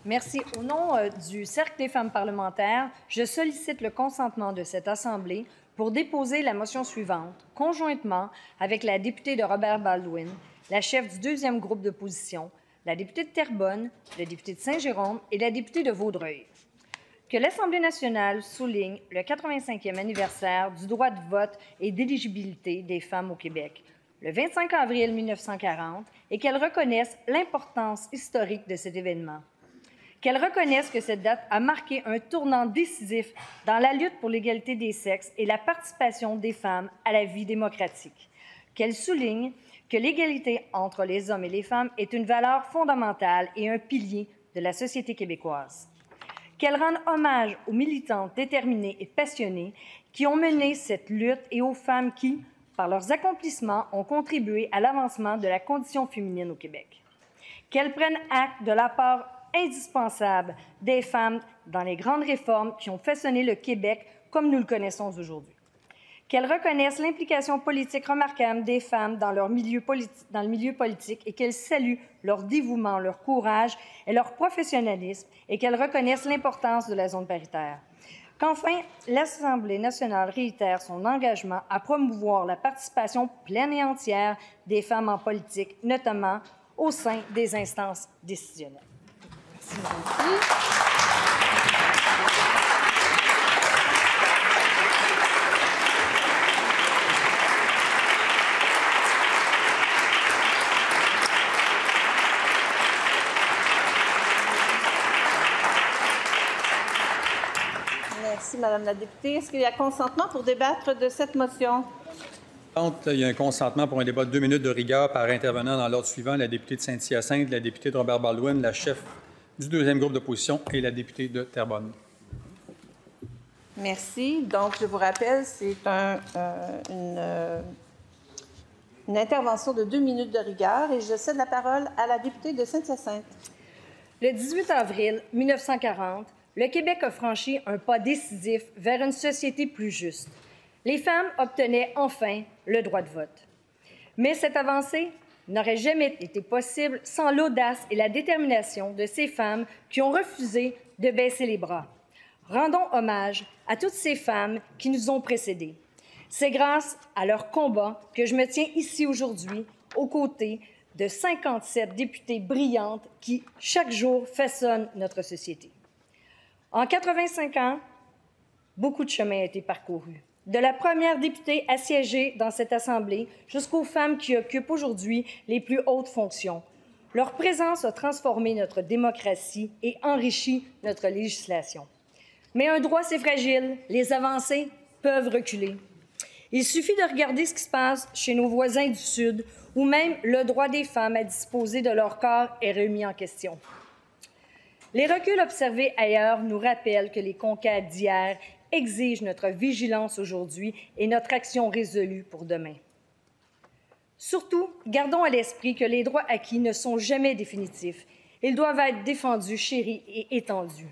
Merci. Au nom du Cercle des femmes parlementaires, je sollicite le consentement de cette Assemblée pour déposer la motion suivante, conjointement avec la députée de Robert-Baldwin, la chef du deuxième groupe d'opposition, la députée de Terrebonne, le député de Saint-Jérôme et la députée de Vaudreuil. Que l'Assemblée nationale souligne le 85e anniversaire du droit de vote et d'éligibilité des femmes au Québec, le 25 avril 1940, et qu'elle reconnaisse l'importance historique de cet événement. Qu'elle reconnaisse que cette date a marqué un tournant décisif dans la lutte pour l'égalité des sexes et la participation des femmes à la vie démocratique. Qu'elle souligne que l'égalité entre les hommes et les femmes est une valeur fondamentale et un pilier de la société québécoise. Qu'elle rende hommage aux militantes déterminées et passionnées qui ont mené cette lutte et aux femmes qui, par leurs accomplissements, ont contribué à l'avancement de la condition féminine au Québec. Qu'elle prenne acte de l'apport indispensable des femmes dans les grandes réformes qui ont façonné le Québec comme nous le connaissons aujourd'hui. Qu'elles reconnaissent l'implication politique remarquable des femmes dans le milieu politique et qu'elles saluent leur dévouement, leur courage et leur professionnalisme et qu'elles reconnaissent l'importance de la zone paritaire. Qu'enfin, l'Assemblée nationale réitère son engagement à promouvoir la participation pleine et entière des femmes en politique, notamment au sein des instances décisionnelles. Merci. Merci, Madame la députée. Est-ce qu'il y a consentement pour débattre de cette motion? Il y a un consentement pour un débat de 2 minutes de rigueur par intervenant dans l'ordre suivant, la députée de Saint-Hyacinthe, la députée de Robert-Baldwin, la chef du deuxième groupe d'opposition et la députée de Terrebonne. Merci. Donc, je vous rappelle, c'est une intervention de 2 minutes de rigueur et je cède la parole à la députée de Saint-Hyacinthe. Le 18 avril 1940, le Québec a franchi un pas décisif vers une société plus juste. Les femmes obtenaient enfin le droit de vote. Mais cette avancée n'aurait jamais été possible sans l'audace et la détermination de ces femmes qui ont refusé de baisser les bras. Rendons hommage à toutes ces femmes qui nous ont précédés. C'est grâce à leur combat que je me tiens ici aujourd'hui aux côtés de 57 députées brillantes qui, chaque jour, façonnent notre société. En 85 ans, beaucoup de chemin a été parcouru. de la première députée à siéger dans cette Assemblée jusqu'aux femmes qui occupent aujourd'hui les plus hautes fonctions. Leur présence a transformé notre démocratie et enrichi notre législation. Mais un droit, c'est fragile. Les avancées peuvent reculer. Il suffit de regarder ce qui se passe chez nos voisins du Sud, où même le droit des femmes à disposer de leur corps est remis en question. Les reculs observés ailleurs nous rappellent que les conquêtes d'hier exigent notre vigilance aujourd'hui et notre action résolue pour demain. Surtout, gardons à l'esprit que les droits acquis ne sont jamais définitifs. Ils doivent être défendus, chéris et étendus.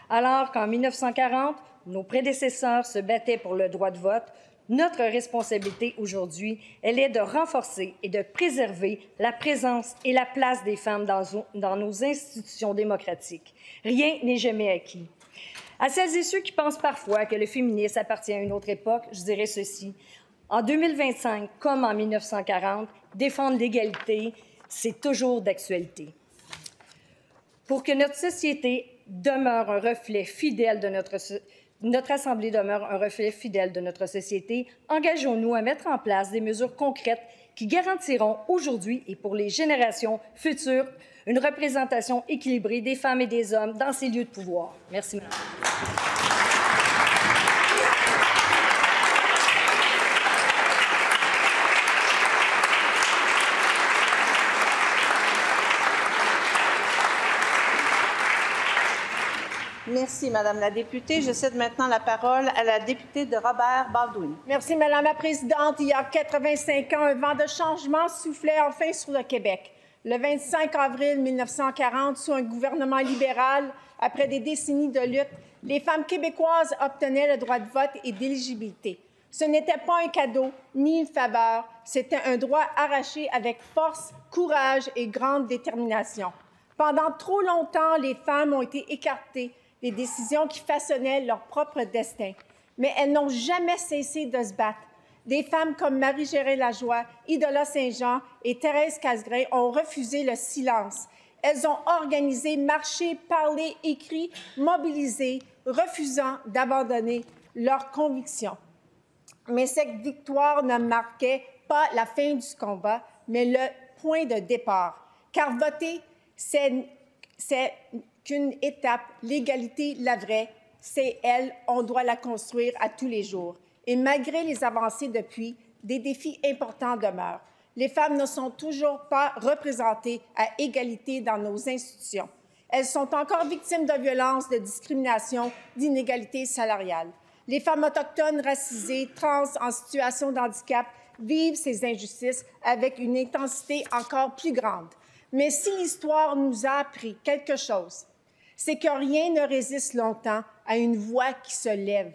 Alors qu'en 1940, nos prédécesseurs se battaient pour le droit de vote, notre responsabilité aujourd'hui, elle est de renforcer et de préserver la présence et la place des femmes dans nos institutions démocratiques. Rien n'est jamais acquis. À celles et ceux qui pensent parfois que le féminisme appartient à une autre époque, je dirais ceci. En 2025, comme en 1940, défendre l'égalité, c'est toujours d'actualité. Pour que notre société demeure un reflet fidèle de notre Assemblée demeure un reflet fidèle de notre société, engageons-nous à mettre en place des mesures concrètes qui garantiront aujourd'hui et pour les générations futures une représentation équilibrée des femmes et des hommes dans ces lieux de pouvoir. Merci, Madame. Merci, Madame la députée. Je cède maintenant la parole à la députée de Robert Baldwin. Merci, Madame la présidente. Il y a 85 ans, un vent de changement soufflait enfin sur le Québec. Le 25 avril 1940, sous un gouvernement libéral, après des décennies de lutte, les femmes québécoises obtenaient le droit de vote et d'éligibilité. Ce n'était pas un cadeau ni une faveur, c'était un droit arraché avec force, courage et grande détermination. Pendant trop longtemps, les femmes ont été écartées des décisions qui façonnaient leur propre destin. Mais elles n'ont jamais cessé de se battre. Des femmes comme Marie-Gérée Lajoie, Idola Saint-Jean et Thérèse Casgrain ont refusé le silence. Elles ont organisé, marché, parlé, écrit, mobilisé, refusant d'abandonner leurs convictions. Mais cette victoire ne marquait pas la fin du combat, mais le point de départ. Car voter, c'est qu'une étape, l'égalité, la vraie, c'est elle, on doit la construire à tous les jours. Et malgré les avancées depuis, des défis importants demeurent. Les femmes ne sont toujours pas représentées à égalité dans nos institutions. Elles sont encore victimes de violences, de discrimination, d'inégalités salariales. Les femmes autochtones, racisées, trans, en situation de handicap vivent ces injustices avec une intensité encore plus grande. Mais si l'histoire nous a appris quelque chose, c'est que rien ne résiste longtemps à une voix qui se lève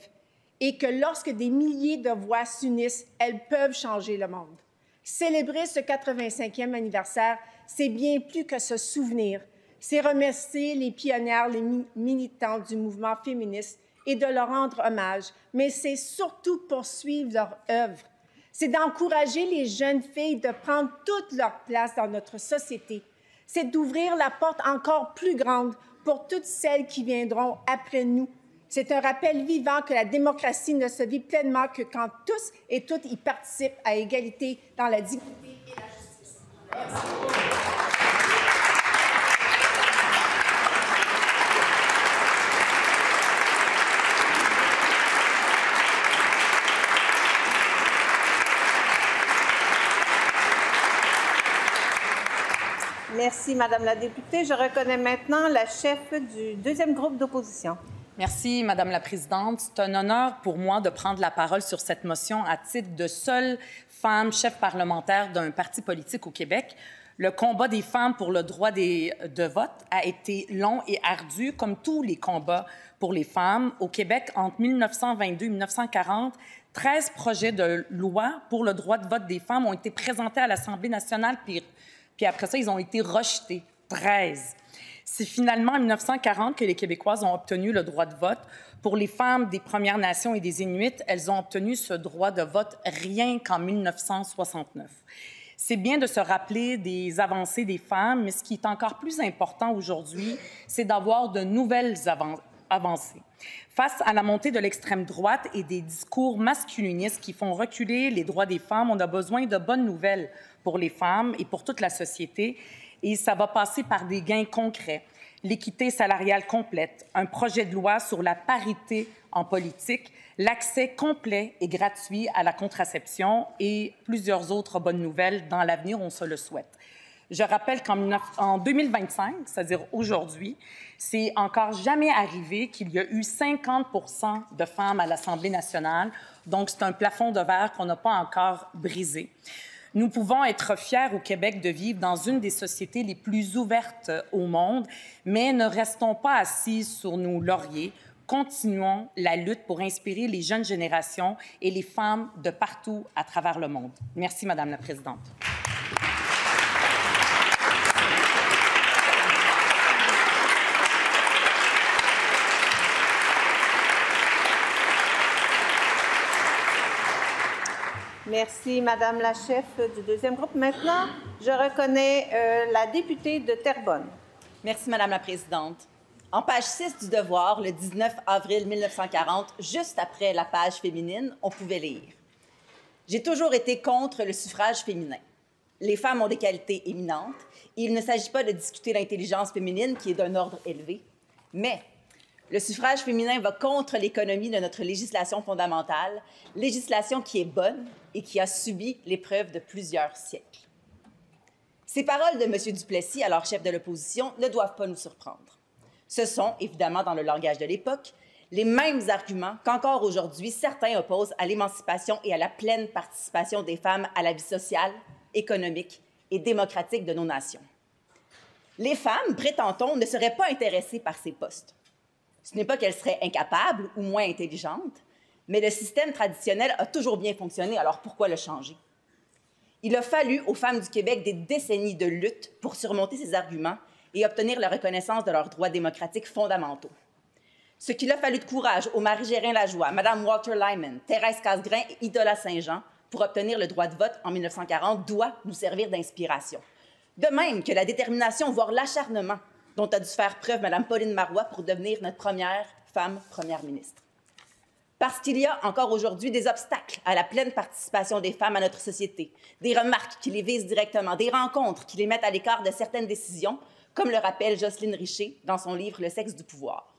et que lorsque des milliers de voix s'unissent, elles peuvent changer le monde. Célébrer ce 85e anniversaire, c'est bien plus que se souvenir. C'est remercier les pionnières, les militants du mouvement féministe et de leur rendre hommage, mais c'est surtout poursuivre leur œuvre. C'est d'encourager les jeunes filles de prendre toute leur place dans notre société. C'est d'ouvrir la porte encore plus grande pour toutes celles qui viendront après nous. C'est un rappel vivant que la démocratie ne se vit pleinement que quand tous et toutes y participent à égalité dans la dignité et la justice. Merci. Merci, Madame la députée. Je reconnais maintenant la chef du deuxième groupe d'opposition. Merci, Madame la présidente. C'est un honneur pour moi de prendre la parole sur cette motion à titre de seule femme chef parlementaire d'un parti politique au Québec. Le combat des femmes pour le droit de vote a été long et ardu, comme tous les combats pour les femmes. Au Québec, entre 1922 et 1940, 13 projets de loi pour le droit de vote des femmes ont été présentés à l'Assemblée nationale, puis après ça, ils ont été rejetés. 13. C'est finalement en 1940 que les Québécoises ont obtenu le droit de vote. Pour les femmes des Premières Nations et des Inuits, elles ont obtenu ce droit de vote rien qu'en 1969. C'est bien de se rappeler des avancées des femmes, mais ce qui est encore plus important aujourd'hui, c'est d'avoir de nouvelles avancer. Face à la montée de l'extrême droite et des discours masculinistes qui font reculer les droits des femmes, on a besoin de bonnes nouvelles pour les femmes et pour toute la société. Et ça va passer par des gains concrets, l'équité salariale complète, un projet de loi sur la parité en politique, l'accès complet et gratuit à la contraception et plusieurs autres bonnes nouvelles dans l'avenir, on se le souhaite. Je rappelle qu'en 2025, c'est-à-dire aujourd'hui, c'est encore jamais arrivé qu'il y a eu 50 % de femmes à l'Assemblée nationale. Donc, c'est un plafond de verre qu'on n'a pas encore brisé. Nous pouvons être fiers au Québec de vivre dans une des sociétés les plus ouvertes au monde, mais ne restons pas assis sur nos lauriers. Continuons la lutte pour inspirer les jeunes générations et les femmes de partout à travers le monde. Merci, Madame la Présidente. Merci, Madame la chef du deuxième groupe. Maintenant, je reconnais la députée de Terrebonne. Merci, Madame la Présidente. En page 6 du Devoir, le 19 avril 1940, juste après la page féminine, on pouvait lire « J'ai toujours été contre le suffrage féminin. Les femmes ont des qualités éminentes et il ne s'agit pas de discuter l'intelligence féminine qui est d'un ordre élevé, mais le suffrage féminin va contre l'économie de notre législation fondamentale, législation qui est bonne et qui a subi l'épreuve de plusieurs siècles. » Ces paroles de M. Duplessis, alors chef de l'opposition, ne doivent pas nous surprendre. Ce sont, évidemment, dans le langage de l'époque, les mêmes arguments qu'encore aujourd'hui, certains opposent à l'émancipation et à la pleine participation des femmes à la vie sociale, économique et démocratique de nos nations. Les femmes, prétend-on, ne seraient pas intéressées par ces postes. Ce n'est pas qu'elles seraient incapables ou moins intelligentes, mais le système traditionnel a toujours bien fonctionné, alors pourquoi le changer? Il a fallu aux femmes du Québec des décennies de lutte pour surmonter ces arguments et obtenir la reconnaissance de leurs droits démocratiques fondamentaux. Ce qu'il a fallu de courage aux Marie-Gérin-Lajoie, Mme Walter Lyman, Thérèse Casgrain et Idola Saint-Jean pour obtenir le droit de vote en 1940 doit nous servir d'inspiration. De même que la détermination, voire l'acharnement dont a dû faire preuve Mme Pauline Marois pour devenir notre première femme première ministre. Parce qu'il y a encore aujourd'hui des obstacles à la pleine participation des femmes à notre société, des remarques qui les visent directement, des rencontres qui les mettent à l'écart de certaines décisions, comme le rappelle Jocelyne Richer dans son livre « Le sexe du pouvoir ».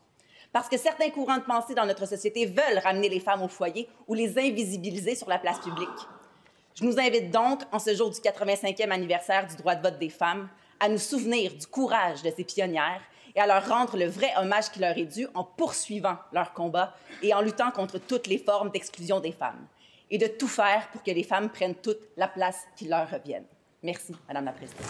Parce que certains courants de pensée dans notre société veulent ramener les femmes au foyer ou les invisibiliser sur la place publique. Je nous invite donc, en ce jour du 85e anniversaire du droit de vote des femmes, à nous souvenir du courage de ces pionnières et à leur rendre le vrai hommage qui leur est dû en poursuivant leur combat et en luttant contre toutes les formes d'exclusion des femmes, et de tout faire pour que les femmes prennent toute la place qui leur revienne. Merci, Madame la Présidente.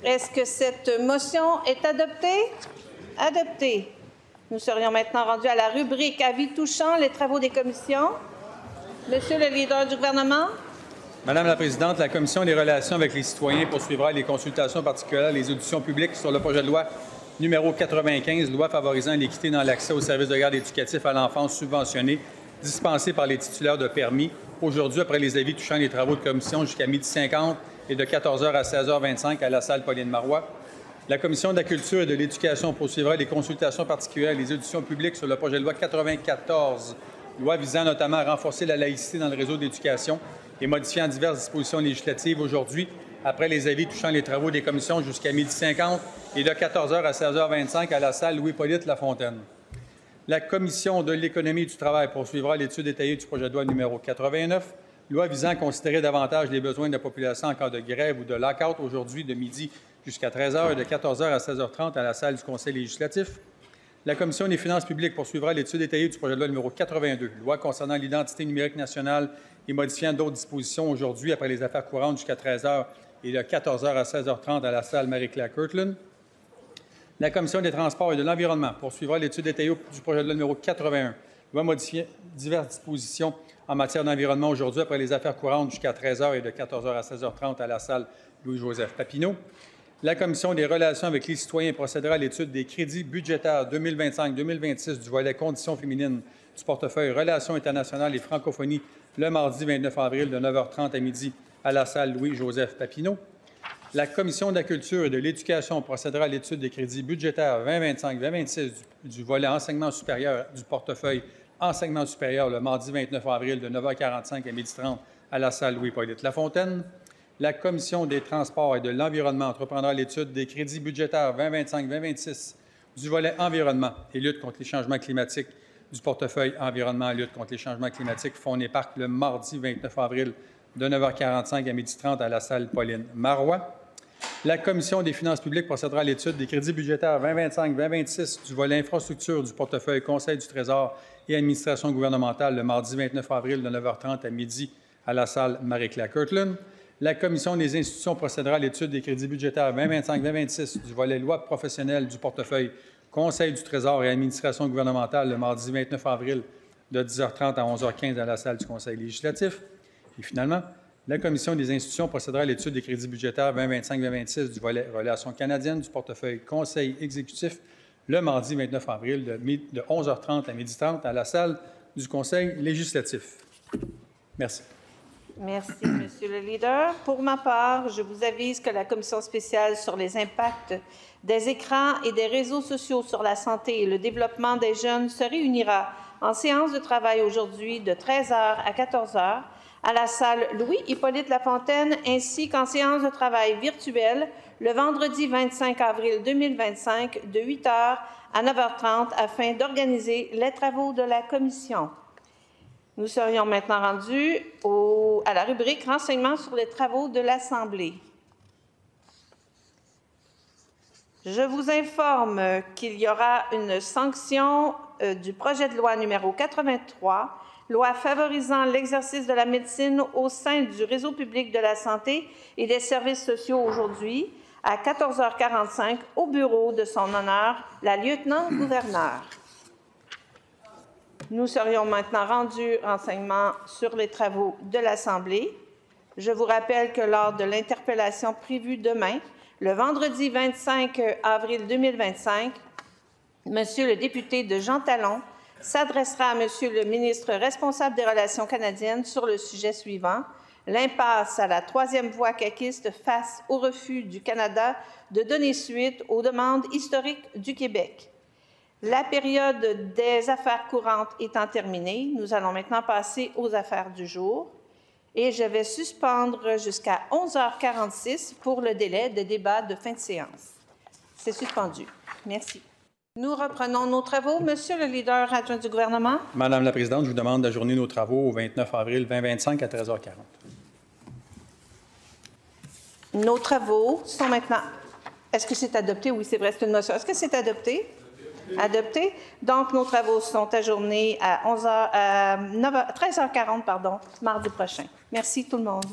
Est-ce que cette motion est adoptée? Adoptée. Nous serions maintenant rendus à la rubrique avis touchant les travaux des commissions. Monsieur le leader du gouvernement. Madame la Présidente, la Commission des relations avec les citoyens poursuivra les consultations particulières, les auditions publiques sur le projet de loi numéro 95, loi favorisant l'équité dans l'accès aux services de garde éducatifs à l'enfance subventionnés dispensés par les titulaires de permis. Aujourd'hui, après les avis touchant les travaux de commission jusqu'à 12h50 et de 14h à 16h25 à la salle Pauline Marois. La Commission de la culture et de l'éducation poursuivra les consultations particulières et les auditions publiques sur le projet de loi 94, loi visant notamment à renforcer la laïcité dans le réseau d'éducation et modifiant diverses dispositions législatives aujourd'hui, après les avis touchant les travaux des commissions jusqu'à 12h50 et de 14h à 16h25 à la salle Louis-Polyte Lafontaine. La Commission de l'économie et du travail poursuivra l'étude détaillée du projet de loi numéro 89, loi visant à considérer davantage les besoins de la population en cas de grève ou de lockout aujourd'hui de midi jusqu'à 13h et de 14h à 16h30 à la salle du Conseil législatif. La Commission des finances publiques poursuivra l'étude détaillée du projet de loi numéro 82, loi concernant l'identité numérique nationale et modifiant d'autres dispositions aujourd'hui après les affaires courantes jusqu'à 13h et de 14h à 16h30 à la salle Marie-Claire Kirtland. La Commission des transports et de l'environnement poursuivra l'étude détaillée du projet de loi numéro 81, loi modifiant diverses dispositions en matière d'environnement aujourd'hui après les affaires courantes jusqu'à 13h et de 14h à 16h30 à la salle Louis-Joseph Papineau. La Commission des relations avec les citoyens procédera à l'étude des crédits budgétaires 2025-2026 du volet conditions féminines du portefeuille Relations internationales et francophonie le mardi 29 avril de 9h30 à midi à la salle Louis-Joseph Papineau. La Commission de la culture et de l'éducation procédera à l'étude des crédits budgétaires 2025-2026 du volet enseignement supérieur du portefeuille enseignement supérieur le mardi 29 avril de 9h45 à 12h30 à la salle Louis-Hippolyte Lafontaine. La Commission des transports et de l'environnement entreprendra l'étude des crédits budgétaires 2025-2026 du volet environnement et lutte contre les changements climatiques du portefeuille environnement et lutte contre les changements climatiques Fonds et Parcs le mardi 29 avril de 9h45 à 12h30 à la salle Pauline Marois. La Commission des finances publiques procédera à l'étude des crédits budgétaires 2025-2026 du volet infrastructure du portefeuille Conseil du Trésor et administration gouvernementale le mardi 29 avril de 9h30 à midi à la salle Marie-Claire Kirtland. La Commission des institutions procédera à l'étude des crédits budgétaires 2025-2026 du volet loi professionnelle du portefeuille Conseil du Trésor et administration gouvernementale le mardi 29 avril de 10h30 à 11h15 à la salle du Conseil législatif. Et finalement, la Commission des institutions procédera à l'étude des crédits budgétaires 2025-2026 du volet Relations canadiennes du portefeuille Conseil exécutif le mardi 29 avril de 11h30 à 12h30 à la salle du Conseil législatif. Merci. Merci, Monsieur le leader. Pour ma part, je vous avise que la Commission spéciale sur les impacts des écrans et des réseaux sociaux sur la santé et le développement des jeunes se réunira en séance de travail aujourd'hui de 13h à 14h à la salle Louis-Hippolyte Lafontaine ainsi qu'en séance de travail virtuelle le vendredi 25 avril 2025 de 8h à 9h30 afin d'organiser les travaux de la Commission. Nous serions maintenant rendus à la rubrique « Renseignements sur les travaux de l'Assemblée ». Je vous informe qu'il y aura une sanction du projet de loi numéro 83, loi favorisant l'exercice de la médecine au sein du réseau public de la santé et des services sociaux aujourd'hui à 14h45 au bureau de son honneur, la lieutenant-gouverneur. Nous serions maintenant rendus renseignements sur les travaux de l'Assemblée. Je vous rappelle que lors de l'interpellation prévue demain, le vendredi 25 avril 2025, Monsieur le député de Jean Talon s'adressera à Monsieur le ministre responsable des Relations canadiennes sur le sujet suivant, l'impasse à la troisième voie caquiste face au refus du Canada de donner suite aux demandes historiques du Québec. La période des affaires courantes étant terminée, nous allons maintenant passer aux affaires du jour et je vais suspendre jusqu'à 11h46 pour le délai de débat de fin de séance. C'est suspendu. Merci. Nous reprenons nos travaux. Monsieur le leader adjoint du gouvernement. Madame la Présidente, je vous demande d'adjourner nos travaux au 29 avril 2025 à 13h40. Nos travaux sont maintenant... Est-ce que c'est adopté? Oui, c'est vrai, c'est une motion. Est-ce que c'est adopté? Adopté. Donc, nos travaux sont ajournés à 13h40, mardi prochain. Merci tout le monde.